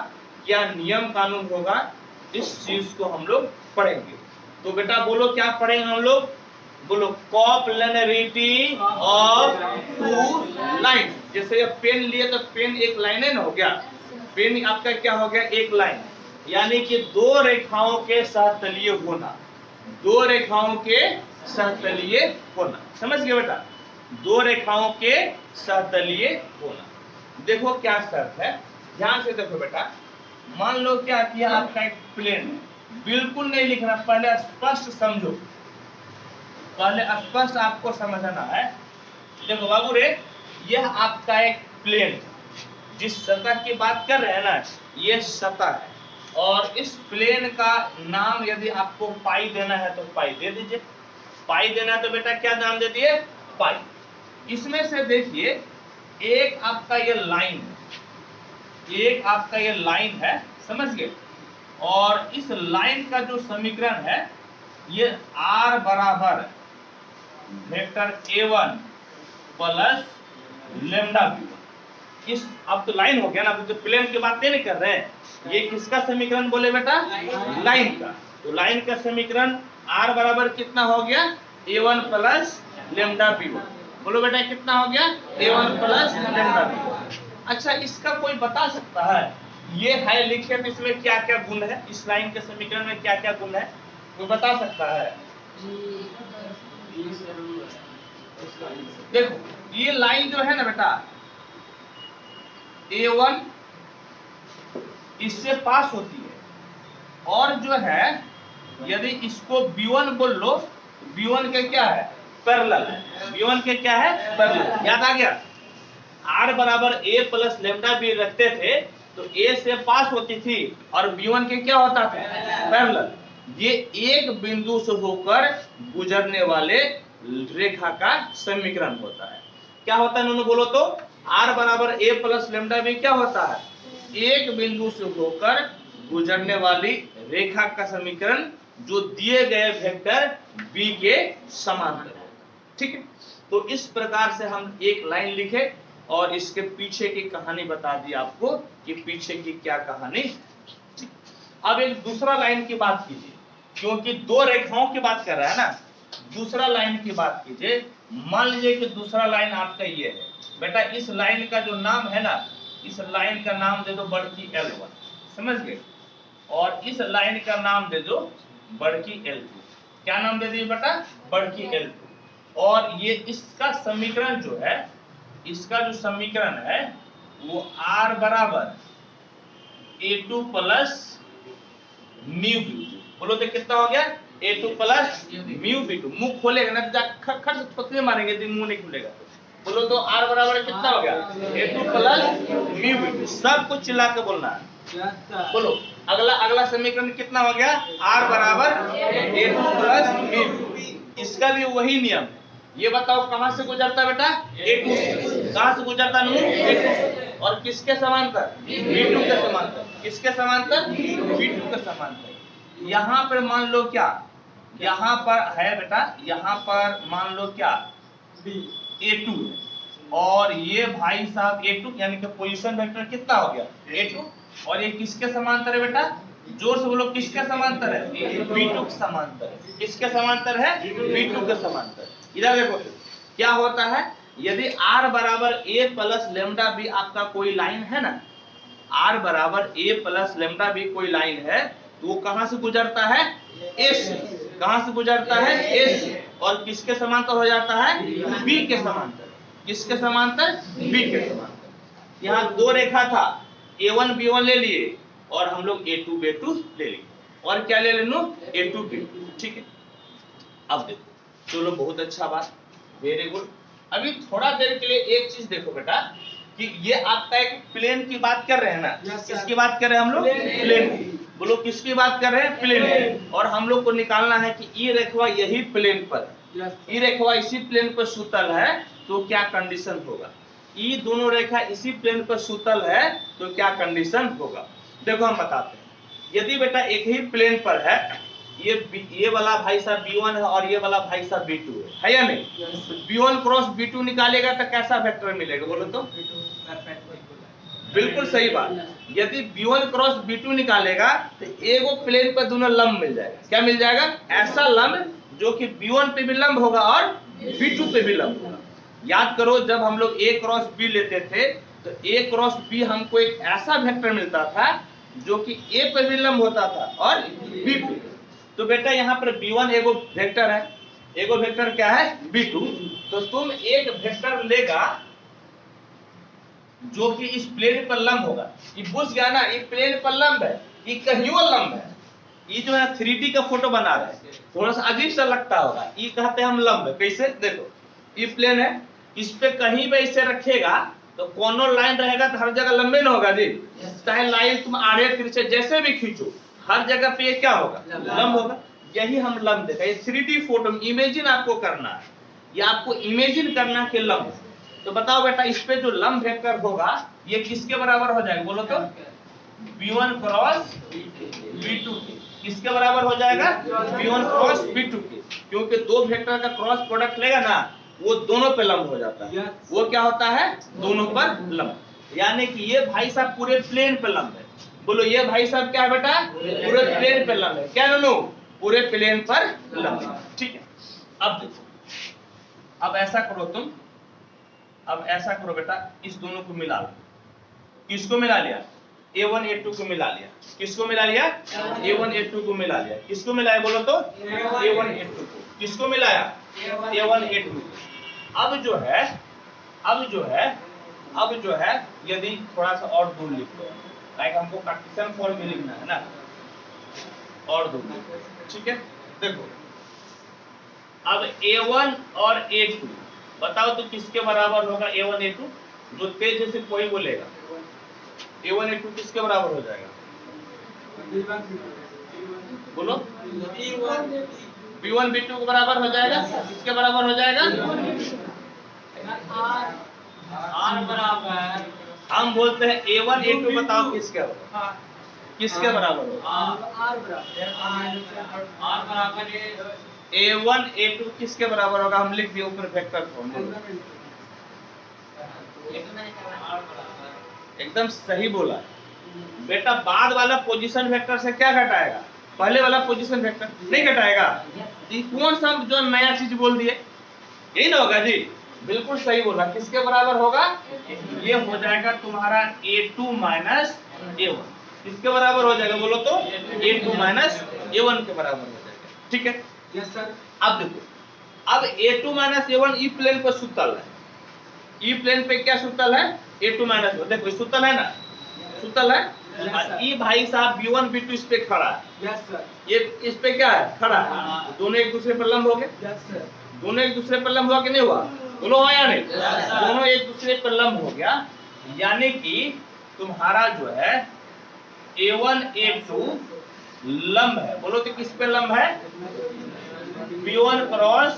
क्या नियम कानून होगा, इस चीज को हम लोग पढ़ेंगे। तो बेटा बोलो क्या पढ़ेंगे हम लोग, बोलो कॉप्लेनरिटी ऑफ टू लाइन। जैसे पेन लिए तो पेन एक लाइन है ना, हो गया पेन आपका क्या हो गया, एक लाइन, यानी कि दो रेखाओं के सहतलीय होना, दो रेखाओं के सहतलीय होना, समझ गए बेटा, दो रेखाओं के सहतलीय होना। देखो क्या शर्त है, ध्यान से देखो बेटा। मान लो क्या किया, आपका एक प्लेन है, बिल्कुल नहीं लिखना, पहले स्पष्ट समझो, पहले स्पष्ट आपको समझना है। देखो बाबू रे, यह आपका एक प्लेन, जिस सतह की बात कर रहे हैं ना, यह सतह है, और इस प्लेन का नाम यदि आपको पाई देना है तो पाई दे दीजिए। पाई देना है तो बेटा क्या नाम दे दिए, पाई। इसमें से देखिए, एक आपका ये लाइन है, एक आपका ये लाइन है, समझ गए। और इस लाइन का जो समीकरण है, ये R बराबर vector A1 plus lambda B1। इस अब तो लाइन हो गया ना, तो प्लेन की बात नहीं कर रहे हैं। ये किसका समीकरण बोले बेटा, लाइन का। तो लाइन का समीकरण R बराबर कितना हो गया, A1 प्लस लेमडा B1। बोलो बेटा कितना हो गया, A1 प्लस लेमडा B1। अच्छा, इसका कोई बता सकता है, ये है लिखे तो इसमें क्या क्या गुण है, इस लाइन के समीकरण में क्या क्या गुण है, कोई बता सकता है? देखो ये लाइन जो है ना बेटा, A1 इससे पास होती है, और जो है यदि इसको B1 बोल लो, B1 के क्या है, पैरेलल है, B1 के क्या है, पैरेलल। याद आ गया, R बराबर A प्लस लेमडा B रखते थे तो A से पास होती थी और B1 के क्या होता था, पैरेलल। ये एक बिंदु से होकर गुजरने वाले रेखा का समीकरण होता है। क्या होता है उन्होंने बोलो तो, R बराबर A प्लस लेमडा B क्या होता है, एक बिंदु से होकर गुजरने वाली रेखा का समीकरण जो दिए गए वेक्टर B के समांतर है, ठीक है। तो इस प्रकार से हम एक लाइन लिखे और इसके पीछे की कहानी बता दी आपको कि पीछे की क्या कहानी। अब एक दूसरा लाइन की बात कीजिए, क्योंकि दो रेखाओं की बात कर रहा है ना, दूसरा लाइन की बात कीजिए। मान लीजिए कि दूसरा लाइन आपका ये है बेटा, इस लाइन का जो नाम है ना, इस लाइन का नाम दे दो बड़की L1, समझ गए, और इस लाइन का नाम दे दो बड़की L2। क्या नाम दे दिए बेटा, बड़की L2। और ये इसका समीकरण जो है, इसका जो समीकरण है वो R बराबर A2 प्लस म्यू B2। बोलो तो कितना हो गया, A2 प्लस म्यू B2। मुंह खोलेगा ना तो खट से थोतले मारेंगे, दिन मुंह नहीं खुलेगा। बोलो तो R बराबर कितना हो गया, A2 प्लस म्यू B2। सब कुछ चिल्ला के बोलना है। बोलो अगला समीकरण कितना हो गया, R बराबर A2 प्लस म्यू B2। इसका भी वही नियम है। ये बताओ कहां से गुजरता बेटा, A2 से। कहां से गुजरता नू, A2 से। और किसके समांतर, B2 के समांतर। किसके समांतर, B2 के समांतर। यहाँ पर मान लो क्या, यहाँ पर है बेटा, यहाँ पर मान लो क्या, A2 और ये भाई साहब A2, यानी कि पोजीशन वेक्टर कितना हो गया, A2। और ये किसके समांतर है बेटा, जोर से बोलो, किसके समांतर है, B2 के समांतर है। किसके समांतर है, B2 के समांतर। इधर देखो क्या होता है, यदि R बराबर A प्लस लेमडा B आपका कोई लाइन है ना, R बराबर A प्लस लेमडा B कोई लाइन है, तो वो कहां से गुजरता है, A से। कहां से गुजरता है, A से। और किसके समांतर हो जाता है, B के समांतर। किसके समांतर, B के समांतर। यहाँ दो रेखा था, A1 B1 ले लिए और हम लोग A2 B2 ले लिए, और क्या ले लेनो, A2 B2, ठीक है। अब देखो चलो, बहुत अच्छा बात। Very good. अभी थोड़ा देर के लिए एक चीज देखो बेटा कि ये आपका एक प्लेन की बात कर रहे हैं ना, किसकी बात कर रहे हैं हम लोग? प्लेन की। बोलो किसकी बात कर रहे हैं? प्लेन। और हम लोग को निकालना है कि ई रेखा यही प्लेन पर, ई रेखा इसी प्लेन पर सुतल है तो क्या कंडीशन होगा? ई दोनों रेखा इसी प्लेन पर सुतल है तो क्या कंडीशन होगा? देखो हम बताते हैं। यदि बेटा एक ही प्लेन पर है, ये वाला भाई साहब B1 है और ये वाला भाई साहब B2 है या नहीं? B1 क्रॉस B2 निकालेगा तो कैसा वेक्टर मिलेगा बोलो तो? बिल्कुल सही बात। यदि B1 क्रॉस B2 निकालेगा तो एगो प्लेन पर दोनों लंब मिल जाएगा। क्या मिल जाएगा? ऐसा लंब जो कि B1 पे भी लंब होगा और B2 पे भी लंब होगा। याद करो जब हम लोग A क्रॉस B लेते थे तो A क्रॉस B हमको एक ऐसा वेक्टर मिलता था जो कि A पे भी लंब होता था और B पे। तो बेटा यहाँ पर B1 एगो वेक्टर है, एगो वेक्टर क्या है? B2। तो तुम एक वेक्टर लेगा जो कि इस प्लेन पर लंब होगा। ये बुझ गया ना, ये प्लेन पर लंब है, ये कहीं लंब है। ये जो है 3D का फोटो बना रहे हैं, थोड़ा सा अजीब सा लगता होगा। ये कहते हैं हम लंब। कैसे? देखो ये प्लेन है, इस पे कहीं भी इसे रखेगा तो कौनो लाइन रहेगा तो हर जगह लंबे ना होगा जी। चाहे लाइन तुम आड़े तिरछे जैसे भी खींचो हर जगह पे ये क्या होगा? लंब होगा। यही हम लंब देखा। ये 3D फोटो इमेजिन आपको करना है, ये आपको इमेजिन करना है कि लंब। तो बताओ बेटा इस पे जो लंब वेक्टर होगा ये किसके बराबर हो जाएगा बोलो तो? B1 क्रॉस B2 के। किसके बराबर हो जाएगा? B1 क्रॉस B2 के। क्योंकि दो वेक्टर का क्रॉस प्रोडक्ट लेगा ना वो दोनों पे लंब हो जाता है। वो क्या होता है? दोनों पर लंब। यानी कि ये भाई साहब पूरे प्लेन पे लंब है। बोलो ये भाई साहब क्या है बेटा? पूरे प्लेन पे लंब है। क्या नो? पूरे प्लेन पर लंब है। ठीक है। अब देखो, अब ऐसा करो तुम, अब ऐसा करो बेटा इस दोनों को मिला लो। किसको मिला लिया? A1 A2 को मिला लिया। किसको मिला लिया? A1 A2 को मिला लिया। किसको मिलाया बोलो तो? A1 A2 को। किसको मिलाया? A1 A2। अब जो है यदि थोड़ा सा और दूर लिख दो, लाइक हमको कार्टेशियन फॉर्म में लिखना है ना, और दूर। ठीक है। देखो अब A1 और A2 बताओ तो किसके बराबर होगा? A1 A2। जो तेज जैसे कोई बोलेगा A1 A2 किसके बराबर हो जाएगा बोलो? B1 B2 के बराबर हो जाएगा। किसके बराबर हो जाएगा? R बराबर हम बोलते हैं A1 A2। बताओ किसके होगा? किसके बराबर होगा? R बराबर A1 A2 किसके बराबर होगा? हम लिख दिए ऊपर वेक्टर फॉर्म। एकदम सही बोला बेटा। बाद वाला पोजीशन वेक्टर से क्या घटाएगा? पहले वाला पोजीशन वेक्टर नहीं घटाएगा। ये कौन सा जो नया चीज बोल दिए? यही ना होगा जी। बिल्कुल सही बोला। किसके बराबर होगा? ये हो जाएगा तुम्हारा A2 माइनस A1। किसके बराबर हो जाएगा बोलो तो? A2 माइनस A1 के बराबर हो जाएगा। ठीक है। Yes sir. अब देखो, अब A2 minus A1 E plane पर सुतल है। ई प्लेन पे क्या सुतल है? A2 minus. देखो सुतल है ना, सुतल है। ई भाई साहब B1 B2 इस पे खड़ा है। Yes sir. ये इस पे क्या है? खड़ा है। दोनों एक दूसरे पर लंब हो गए। Yes sir. दोनों एक दूसरे पर लंब हुआ कि नहीं हुआ? बोलो हाँ या नहीं? दोनों एक दूसरे पर लंब हो गया। यानी कि तुम्हारा जो है A1 A2 लंब है। बोलो तो किस पे लंब है? B1 क्रॉस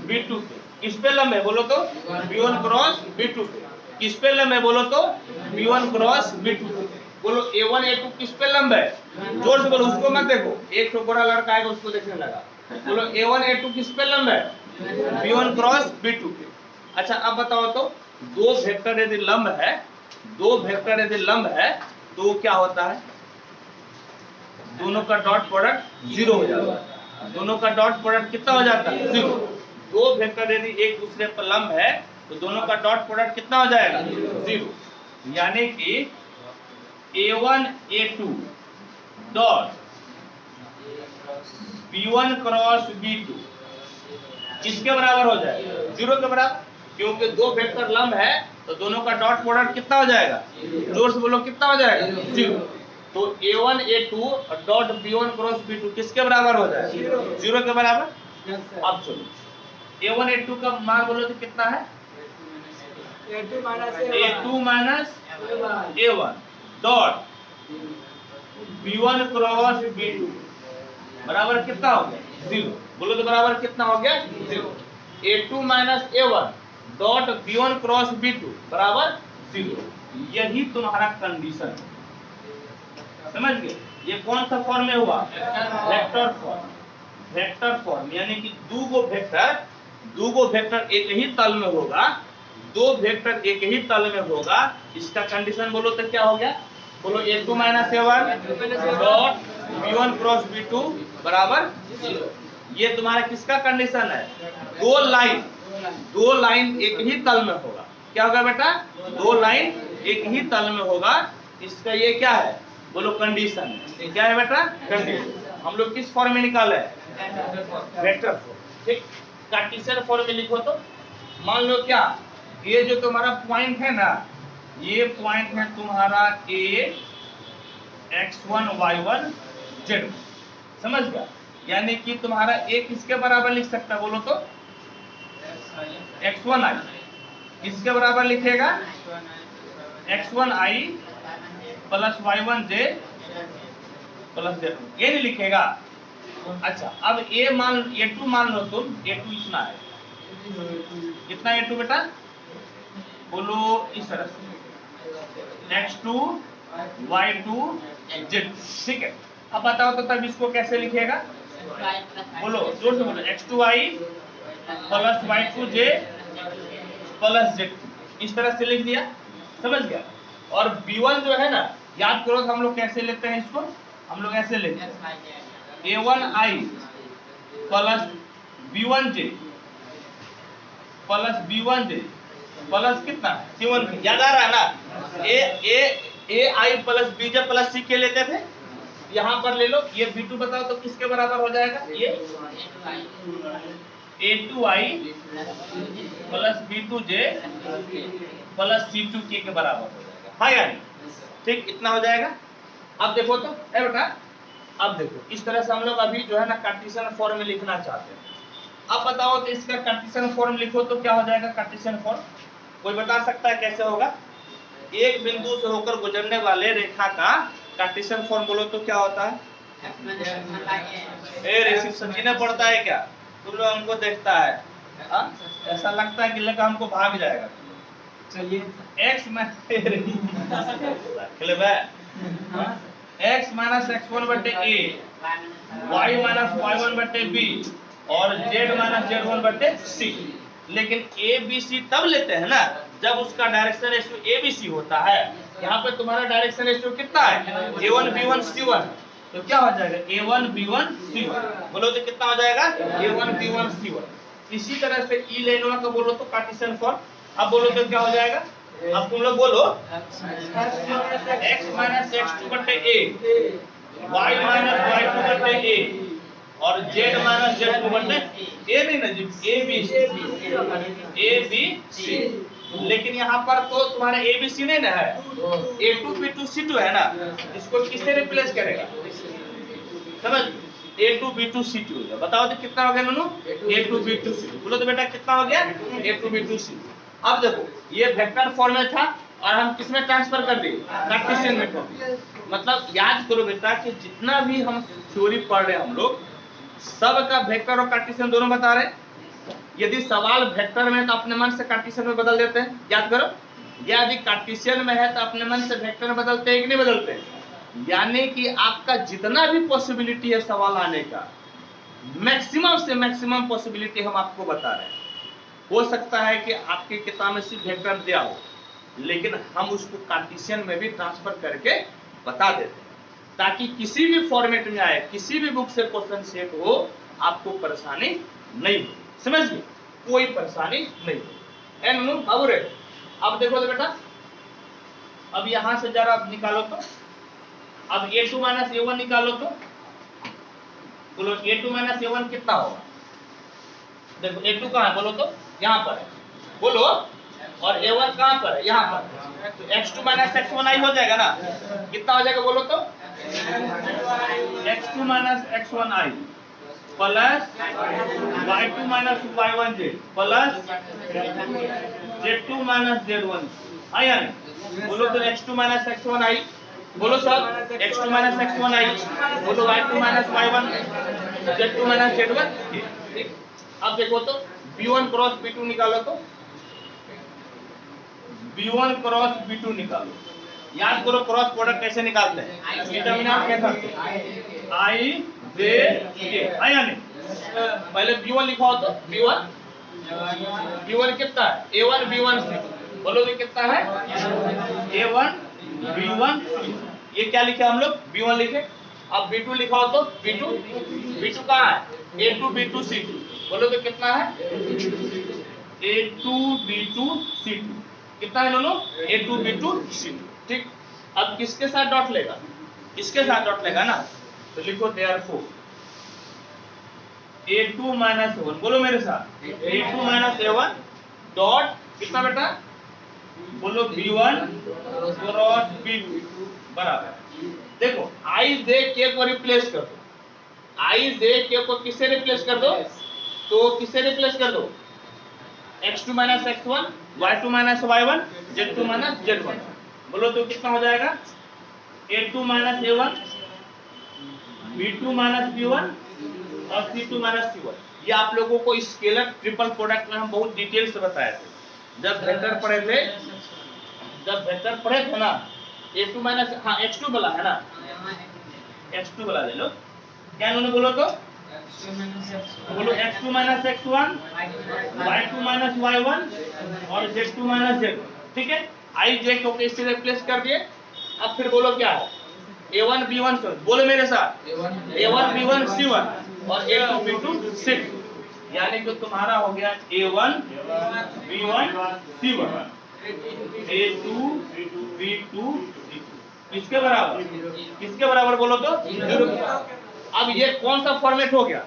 B2 पे। किस पे लंब है बोलो तो? B1 क्रॉस B2 पे। किस पे लंब है बोलो तो? B1 क्रॉस B2 पे। बोलो A1 A2 किस पे लंब है? जोर से बोलो, उसको मत देखो। एक छोटा लड़का आएगा उसको देखने लगा। बोलो A1 A2 किस पे लंब है? B1 क्रॉस B2 पे। अच्छा अब बताओ तो दो वेक्टर यदि लंब है, दो वेक्टर यदि लंब है तो क्या होता है? दोनों का डॉट प्रोडक्ट 0 हो जाता है। दोनों का डॉट प्रोडक्ट कितना हो जाता है? 0। दो वेक्टर यदि एक दूसरे पर लंब है तो दोनों का डॉट प्रोडक्ट कितना हो जाएगा? 0। यानी कि A1 A2 dot B1 cross B2 किसके बराबर हो जाएगा? 0 के बराबर। क्योंकि दो वेक्टर लंब है तो दोनों का डॉट प्रोडक्ट कितना हो जाएगा? जोर से बोलो कितना हो जाएगा? 0। तो A1 A2 dot B1 cross B2 किसके बराबर हो जाएगा? 0 के बराबर। अब चलो A1 A2 का मान बोलो तो कितना है? A2 minus A1 dot B1 cross B2 बराबर कितना हो गया? 0। बोलो तो बराबर कितना हो गया? 0। A2 minus A1 dot B1 cross B2 बराबर 0। यही तुम्हारा कंडीशन है, समझ गए? ये कौन सा फॉर्म में हुआ? Vector form. वेक्टर फॉर्म यानी कि दो वेक्टर एक ही तल में होगा, दो वेक्टर एक ही तल में होगा, इसका कंडीशन बोलो तो क्या हो गया? बोलो A2 minus A1 dot B1 cross B2 बराबर 0। ये तुम्हारा किसका कंडीशन है? दो लाइन एक ही तल में होगा। क्या होगा बेटा? दो लाइन एक ही तल में होगा, इसका ये क्या है? बोलो कंडीशन। क्या है बेटा? कंडीशन। हम लोग किस फॉर्म में निकाले? Vector form. ठीक, कार्टेशियन फॉर्म में लिखो तो मान लो क्या, ये जो तुम्हारा पॉइंट है ना, ये पॉइंट है तुम्हारा A x1 y1 z, समझ गया? यानी कि तुम्हारा A किसके बराबर लिख सकता है बोलो तो? x1i। किसके बराबर लिखेगा? x1i plus y1j plus z। ये नहीं लिखेगा? अच्छा, अब A2 मान लो तुम, A2 इतना है। कितना A2 बेटा? बोलो इस तरह से x2 y2 z। ठीक है, अब बताओ तो तब इसको कैसे लिखेगा? बोलो जोर से बोलो, x2i plus y2j plus z। इस तरह से लिख दिया, समझ गया? और B1 जो है ना, याद करो हम लोग कैसे लेते हैं इसको? हम लोग ऐसे लेते हैं A1i plus B1j plus B1j plus कितना? C1। याद आ रहा है ना? AI plus BJ plus C के लेते थे, यहाँ पर ले लो। ये B2 बताओ तो किसके बराबर हो जाएगा? ये A2i plus B2j plus C2k के बराबर हो जाएगा। हाँ या नहीं? ठीक, इतना हो जाएगा। अब देखो तो है बेटा, अब देखो इस तरह से हम लोग अभी जो है ना कार्टेशियन फॉर्म में लिखना चाहते हैं। अब बताओ तो इसका कार्टेशियन फॉर्म लिखो तो क्या हो जाएगा? कार्टेशियन फॉर्म कोई बता सकता है कैसे होगा? एक बिंदु से होकर गुजरने वाले रेखा का कार्टेशियन फॉर्म बोलो तो क्या होता है? ऋषि सचिने पढ़ता है क्या? तुम लोग हमको देखता है, ऐसा लगता है कि लड़का हमको भाग जाएगा। चलिए x माइनस x1 बटे a, y माइनस y1 बटे b और z माइनस z1 बटे c। लेकिन a b c तब लेते हैं ना जब उसका direction ratio a b c होता है। यहाँ पे तुम्हारा डायरेक्शन रेशियो कितना है? a1 b1 c1। तो क्या हो जाएगा? a1 b1 c1। बोलो तो कितना हो जाएगा? a1 b1 c1। इसी तरह से ई लेनवा का बोलो तो कार्टेशियन फॉर्म। अब बोलो तो क्या हो जाएगा? अब तुम लोग बोलो x माइनस x2 बटे a, y माइनस y2 बटे a और z माइनस z2 बटे a। नहीं ना जी, a b c। लेकिन यहाँ पर तो तुम्हारा a b c नहीं ना है, a2 b2 c2 है ना। इसको किससे रिप्लेस करेगा? समझ, a2 b2 c2। बताओ तो कितना हो गया नूनू? a2 b2 c2। बोलो तो बेटा कितना हो गया? a2 b2 c2। अब देखो ये वेक्टर फॉर्म में था और हम किसमें ट्रांसफर कर दिए? कार्टेशियन में कर दिए। मतलब याद करो बेटा कि जितना भी हम थ्योरी पढ़ रहे हैं हम लोग सब का वेक्टर और कार्टेशियन दोनों बता रहे हैं। यदि सवाल वेक्टर में है तो अपने मन से कार्टेशियन में बदल देते हैं, याद करो। या यदि कार्टेशियन में है तो अपने मन से वेक्टर में बदलते हैं कि नहीं बदलते? यानी कि आपका जितना भी पॉसिबिलिटी है सवाल आने का, मैक्सिमम से मैक्सिमम पॉसिबिलिटी हम आपको बता रहे हैं। हो सकता है कि आपकी किताब में सिर्फ वेक्टर दिया हो, लेकिन हम उसको कार्टेशियन में भी ट्रांसफर करके बता देते हैं ताकि किसी भी फॉर्मेट में आए, किसी भी बुक से क्वेश्चन सेट हो, आपको परेशानी नहीं हो। समझिए, कोई परेशानी नहीं हो। अब देखो तो बेटा, अब यहां से जरा निकालो तो, अब a2 माइनस a1 निकालो तो बोलो a2 माइनस a1 कितना होगा? देखो a2 कहाँ है बोलो तो? यहाँ पर है, बोलो। और a1 कहाँ पर है? यहाँ पर। तो x2 माइनस x1i हो जाएगा ना। कितना हो जाएगा बोलो तो? x2 minus x1i plus y2 minus y1z plus z2 minus z1 आई या नहीं? बोलो तो x2 माइनस x1 आई, बोलो सब x2 माइनस x1 आई, बोलो y2 minus y1 z2 minus z1। ठीक, अब देखो तो b1 क्रॉस b2 निकालो तो b1 क्रॉस b2 निकालो। याद करो क्रॉस प्रोडक्ट कैसे निकालते हैं, डिटरमिनेंट कैसे आई जे के आई या नहीं? पहले b1 लिखाओ तो b1 कितना है a1 b1 c, बोलो तो कितना है a1 b1 c। ये क्या लिखे हम लोग b1 लिखे। अब b2 लिखाओ तो b2 कहाँ है a2 b2 c2, बोलो तो कितना है a2 b2 c2, कितना है दोनों a2 b2 c2। ठीक, अब किसके साथ डॉट लेगा, इसके साथ डॉट लेगा ना, तो लिखो देयरफॉर a2 माइनस a1, बोलो मेरे साथ a2 माइनस a1 डॉट कितना बेटा, बोलो b1 क्रॉस b2 बराबर। देखो आई जे के को रिप्लेस कर दो, आई जे के को किससे रिप्लेस कर दो, तो किससे रिप्लेस कर दो x2 minus x1 y2 minus y1 z2 minus z1, बोलो तो कितना हो जाएगा a2 minus a1 b2 minus b1 और c2 माइनस c1। ये आप लोगों को स्केलर ट्रिपल प्रोडक्ट में हम बहुत डिटेल से बताए थे जब वेक्टर पढ़े थे ना। a2 माइनस हाँ x2 वाला है ना, x2 वाला ले लो, क्या इन्होंने बोलो तो बोलो x2 minus x1 y2 minus y1 और z2 माइनस z। ठीक है, आई जे को इससे रिप्लेस कर दिए। अब फिर बोलो क्या है a1 b1 c, बोलो मेरे साथ a1 b1 c1 और a2 b2 c2, यानी कि तुम्हारा हो गया a1 b1 c1 a2 b2 किसके बराबर बोलो तो 0। अब ये कौन सा फॉर्मेट हो गया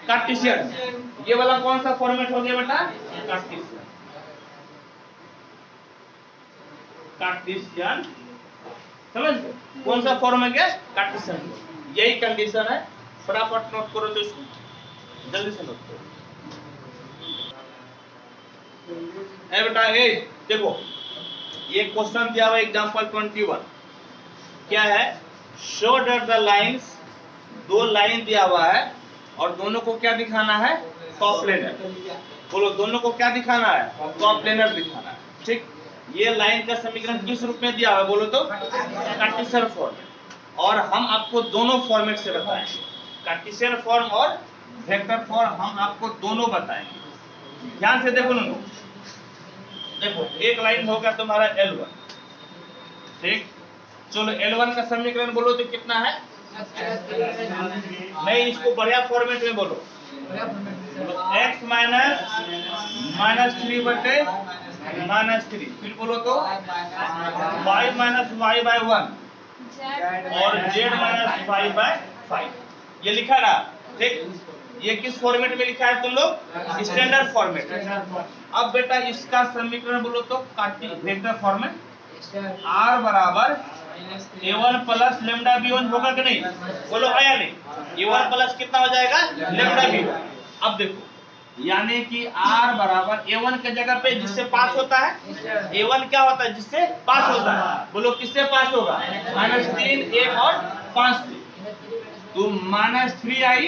कार्टेशियन, ये वाला कौन सा फॉर्मेट हो गया बेटा कार्टेशियन, समझ गए कौन सा फॉर्म है क्या कार्टेशियन। यही कंडीशन है, फटाफट नोट करो तो इसको जल्दी से नोट करो। ए बेटा ए देखो ये क्वेश्चन दिया हुआ एग्जांपल 21 क्या है, शो दैट द लाइंस, दो लाइन दिया हुआ है और दोनों को क्या दिखाना है कोप्लेनर, बोलो दोनों को क्या दिखाना है कोप्लेनर दिखाना है। ठीक, ये लाइन का समीकरण किस रूप में दिया हुआ है बोलो तो कार्टेशियन फॉर्म, और हम आपको दोनों फॉर्मेट से बताएंगे, कार्टेशियन फॉर्म और वेक्टर फॉर्म हम आपको दोनों बताएंगे। ध्यान से देखो दोनों, देखो एक लाइन होगा तुम्हारा L1, ठीक, चलो L1 का समीकरण बोलो तो कितना है, नहीं इसको बढ़िया फॉर्मेट में बोलो, x माइनस 3 बटे -3, फिर बोलो तो y माइनस y बाय 1 और z माइनस y बाय 5, ये लिखा ना। ठीक, ये किस फॉर्मेट में लिखा है तुम लोग स्टैंडर्ड फॉर्मेट। अब बेटा इसका समीकरण बोलो तो वेक्टर फॉर्मेट r बराबर a1 प्लस लेमडा b1 होगा कि नहीं, बोलो आया नहीं, a1 प्लस कितना हो जाएगा लेमडा b1। अब देखो यानी कि r बराबर a1 के जगह पे जिससे पास होता है, a1 क्या होता है जिससे पास होता है, बोलो किससे पास होगा -3 1 और 5 से, तो -3 आई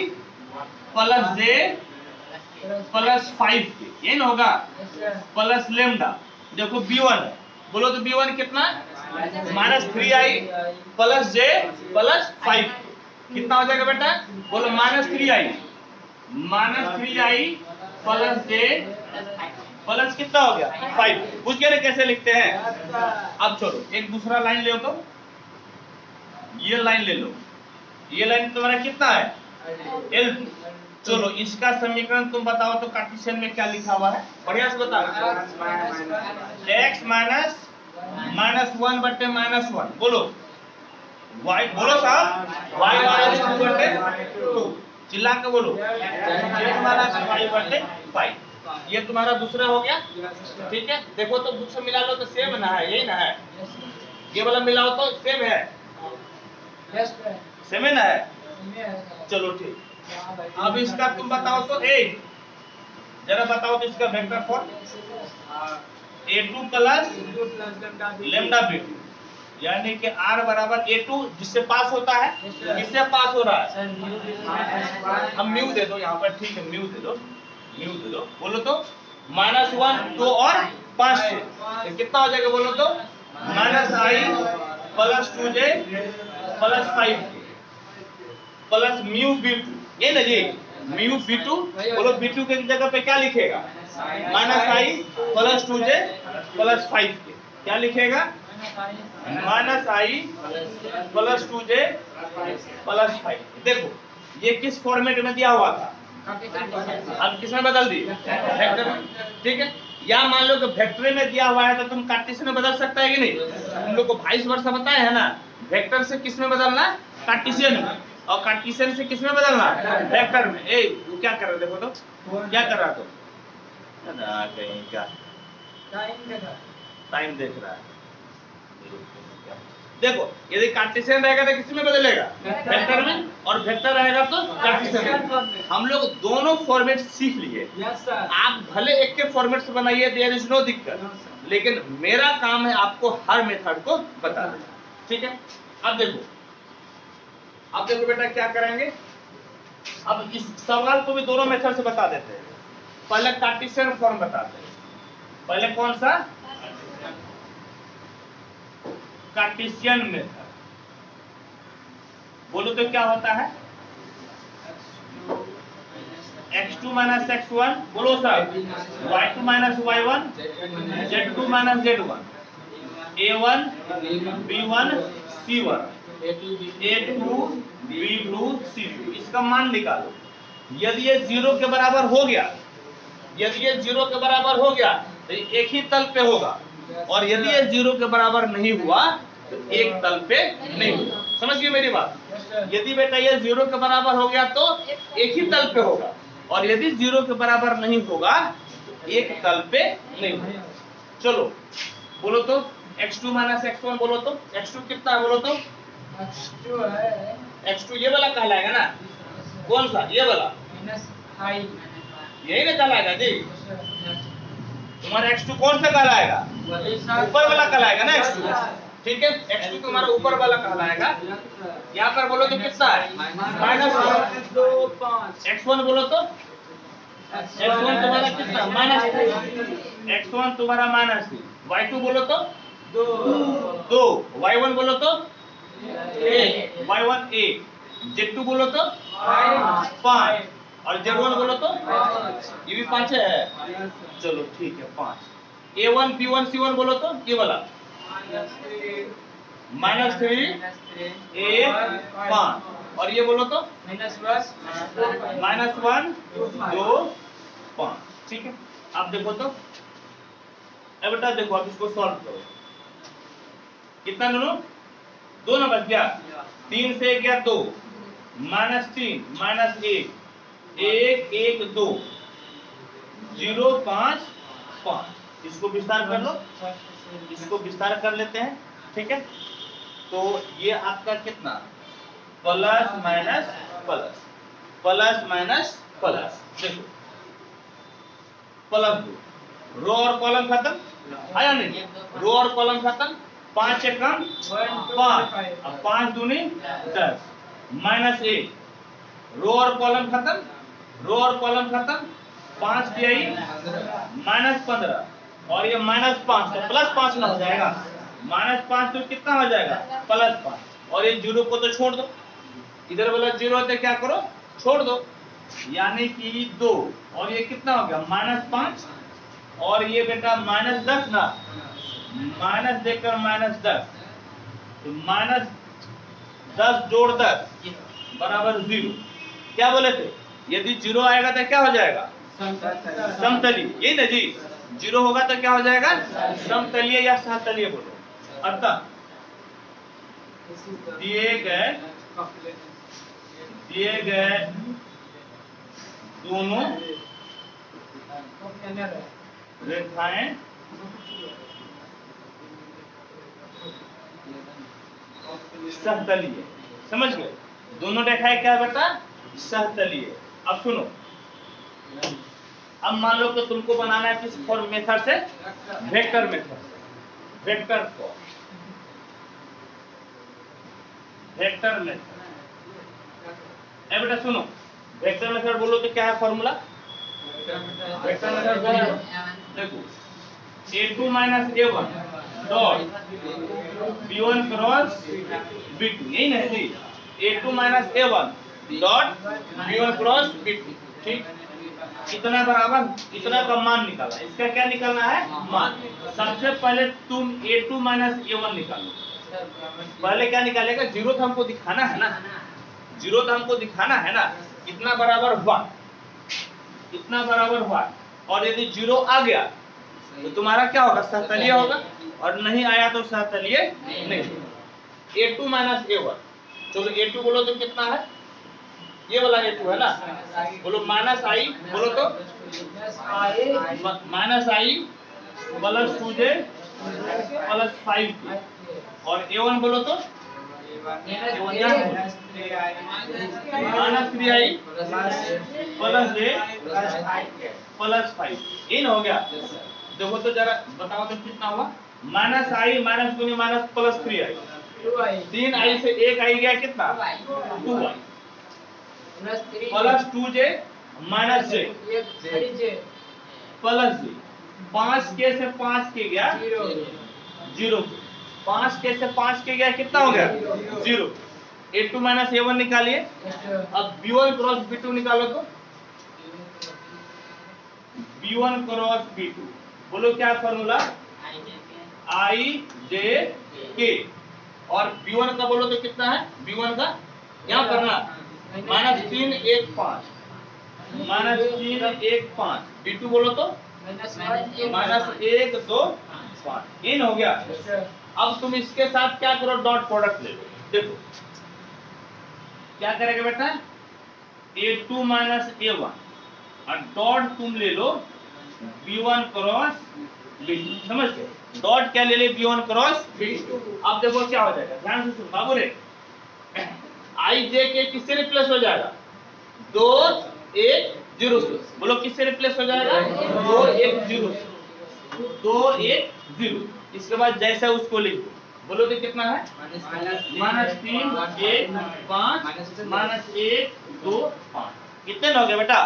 प्लस j प्लस 5 के ये ना होगा प्लस लेमडा, देखो b1 है, बोलो तो b1 कितना -3 आई प्लस j प्लस 5, कितना हो जाएगा बेटा, बोलो -3 आई प्लस j प्लस कितना हो गया 5। बुझ गए कैसे लिखते हैं। अब चलो एक दूसरा लाइन ले लो, तो ये लाइन ले लो, ये लाइन तुम्हारा कितना है L2, चलो इसका समीकरण तुम बताओ तो कार्टेशियन में क्या लिखा हुआ है, बढ़िया से बताओ, x माइनस -1 बटे -1, बोलो y, बोलो साहब y माइनस 2 बटे 2, चिल्ला के बोलो z माइनस 5 बटे 5, ये तुम्हारा दूसरा हो गया। ठीक है, देखो तो दूसरा मिला लो तो सेम ना है, यही ना है, ये वाला मिलाओ तो सेम है, सेम है ना है, चलो ठीक। अब इसका तुम बताओ तो जरा बताओ तो इसका vector form A2 plus lambda B2, यानी कि R बराबर A2 जिससे पास होता है, किससे पास हो रहा है? हम म्यू दे दो यहाँ पर, ठीक है म्यू दे दो, बोलो तो -1 2 और 5 से तो कितना हो जाएगा बोलो तो -I plus 2j plus 5 plus mu B2, ये ना जी म्यू B2। बोलो B2 के जगह पे क्या लिखेगा? -I प्लस 2j प्लस 5 के क्या लिखेगा? -I plus 2j plus 5। देखो ये किस फॉर्मेट में दिया हुआ था, अब किसमें बदल दी? वेक्टर में, ठीक है। या मान लो कि वेक्टर में दिया हुआ है तो तुम कार्टेशियन में बदल सकता है कि नहीं? तुम लोग को वाइस वर्सा बताया है ना, वेक्टर से किस में बदलना? कार्टेशियन में, और कार्टेशियन से किस में बदलना? वेक्टर में। वो क्या कर रहे हो? देखो तो क्या कर रहा तो कहीं क्या टाइम देख रहा है। देखो यदि कार्टेशियन रहेगा तो किस में बदलेगा? वेक्टर में, और वेक्टर रहेगा तो कार्टेशियन में। हम लोग दोनों फॉर्मेट सीख लिए। आप भले एक के फॉर्मेट से बनाइए, देयर इज नो दिक्कत, लेकिन मेरा काम है आपको हर मेथड को बता देना, ठीक है। अब देखो बेटा क्या करेंगे, अब इस सवाल को भी दोनों मेथड से बता देते हैं। पहले कार्टेशियन फॉर्म बताते हैं। पहले कौन सा? Cartesian method. बोलो तो क्या होता है? x2 माइनस x1, बोलो sir y2 minus y1, z2 minus z1, a1 b1 c1, a2 b2 c2। इसका मान निकालो। यदि ये 0 के बराबर हो गया, तो एक ही तल पे होगा, और यदि ये 0 के बराबर नहीं हुआ तो एक तल पे नहीं होगा। समझ गए मेरी बात? यदि बेटा ये 0 के बराबर हो गया तो एक ही तल पे होगा, और यदि 0 के बराबर नहीं होगा तो एक तल पे नहीं होगा। चलो बोलो तो x2 माइनस x1, बोलो तो x2 कितना है? बोलो तो x2 ये वाला कहलाएगा ना, कौन सा? ये वाला यही ना कहलाएगा जी। तुम्हारा x2 कौन सा कहलाएगा? ऊपर वाला कहलाएगा ना x2, ठीक है। x2 तुम्हारा ऊपर वाला कहलाएगा। यहाँ पर बोलो तो कितना है? -1। x1 बोलो तो x1 तुम्हारा कितना? -3। x1 तुम्हारा -3। y2 बोलो तो 2। y1 बोलो तो 1। y1 1। z2 बोलो तो 5, और z1 बोलो तो ये भी 5 है। चलो ठीक है 5। a1 b1 c1 बोलो तो ये वाला -3 1 5, और ये बोलो तो -1 2 5, ठीक है। अब देखो तो बेटा देखो, अब इसको सॉल्व करो। कितना दोनों? 2 नंबर क्या? 3 से गया 2, -3 -1 1 1 2 0 5 5। इसको विस्तार कर लो, इसको विस्तार कर लेते हैं, ठीक है। तो ये आपका कितना? Plus minus plus, plus minus plus. देखो प्लस 2, रो और कॉलम खत्म, आया नहीं? रो और कॉलम खत्म, 5 से कम 5, अब 5 दूनी 10, -1, रो और कॉलम खत्म, रो और कॉलम खत्म, 5 की -15, और ये -5 तो +5 ना हो जाएगा। -5 तो कितना हो जाएगा? +5, और ये 0 को तो छोड़ दो, इधर वाला 0 होता है, क्या करो? छोड़ दो, यानी कि 2, और ये कितना हो गया? -5, और ये बेटा -10 ना, माइनस देकर -10, तो -10 जोड़ 10 बराबर 0। क्या बोले थे? यदि 0 आएगा तो क्या हो जाएगा? समतलीय, यही ना जी। 0 होगा तो क्या हो जाएगा? समतलीय या सहतलीय बोलो। अतः दिए गए दोनों रेखाएं सहतलीय। समझ गए? दोनों रेखाएं क्या बेटा? सहतलीय। अब सुनो, अब मान लो कि तुमको बनाना है किस फॉर्म मेथड से, वेक्टर मेथड से, वेक्टर फॉर्म, वेक्टर मेथड। ए बेटा सुनो, वेक्टर मेथड बोलो तो क्या है फॉर्मूला, वेक्टर मेथड बोलो देखो a2 minus a1 dot b1 cross b2, यही ना जी, a2 minus a1 dot b1 cross b2, ठीक। इतना बराबर इतना का मान निकाला, इसका क्या निकालना है, मान। सबसे पहले तुम a2 माइनस a1 निकालो, पहले क्या निकालेगा, जीरो तो हमको दिखाना है ना, जीरो तो हमको दिखाना है ना, इतना बराबर हुआ, इतना बराबर हुआ, और यदि जीरो आ गया तो तुम्हारा क्या होगा, सहतलीय होगा, और नहीं आया तो सहतलीय नहीं। a2 माइनस a1, चलो a2 बोलो तो कितना है, ये वाला a2 है ना, बोलो माइनस आई, बोलो तो माइनस आई प्लस 2j प्लस 5k, और a1 बोलो तो minus 3i plus j plus 5, इन हो गया। देखो तो जरा बताओ तो कितना हुआ, minus I minus 2 minus plus 3i, 3i से 1 आई गया कितना, 2i plus 2j minus j plus j, 5k से 5k गया 0, 5k से 5k गया कितना हो गया 0। a2 माइनस a1 निकालिए, अब b1 क्रॉस b2 निकालो तो b1 क्रॉस b2, बोलो क्या फॉर्मूला, i j k, और b1 का बोलो तो कितना है, b1 का क्या करना, माइनस 3 1 5, माइनस 3 1 5, b2 बोलो तो माइनस 1 2 5, इन हो गया। अब तुम इसके साथ क्या करो, डॉट प्रोडक्ट ले लो, देखो क्या करेगा बेटा, a2 माइनस a1 और डॉट तुम ले लो b1 क्रॉस b2, समझ गए, डॉट क्या ले ले, b1 क्रॉस b2। अब देखो क्या हो जाएगा, ध्यान से सुन बाबू रे, आई जे के किससे रिप्लेस हो जाएगा, 2 1 0 से, बोलो किससे रिप्लेस हो जाएगा, 2 1 0 से, 2 1 0, इसके बाद जैसा उसको लिख दो, बोलो तो कितना है, माइनस 3 1 5 माइनस 1 2 5, कितने हो गए बेटा,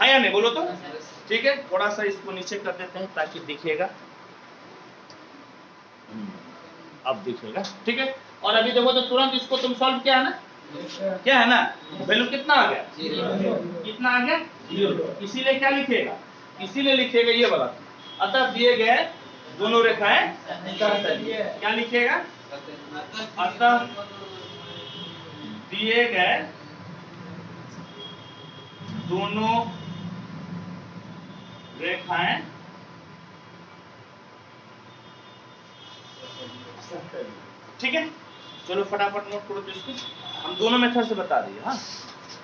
है या नहीं, बोलो तो, ठीक है। थोड़ा सा इसको नीचे कर देते हैं ताकि दिखेगा, अब दिखेगा, ठीक है। और अभी देखो तो तुरंत इसको तुम सॉल्व किया है ना, क्या है ना, वैल्यू कितना आ गया, कितना आ गया 0, इसीलिए क्या लिखेगा, इसीलिए लिखेगा ये वाला, अतः दिए गए दोनों रेखाएं सहतलीय, क्या लिखेगा, अतः दिए गए दोनों रेखाएं सहतलीय, ठीक है। चलो फटाफट नोट करो तो इसको, हम दोनों मेथड से बता दिए, हाँ।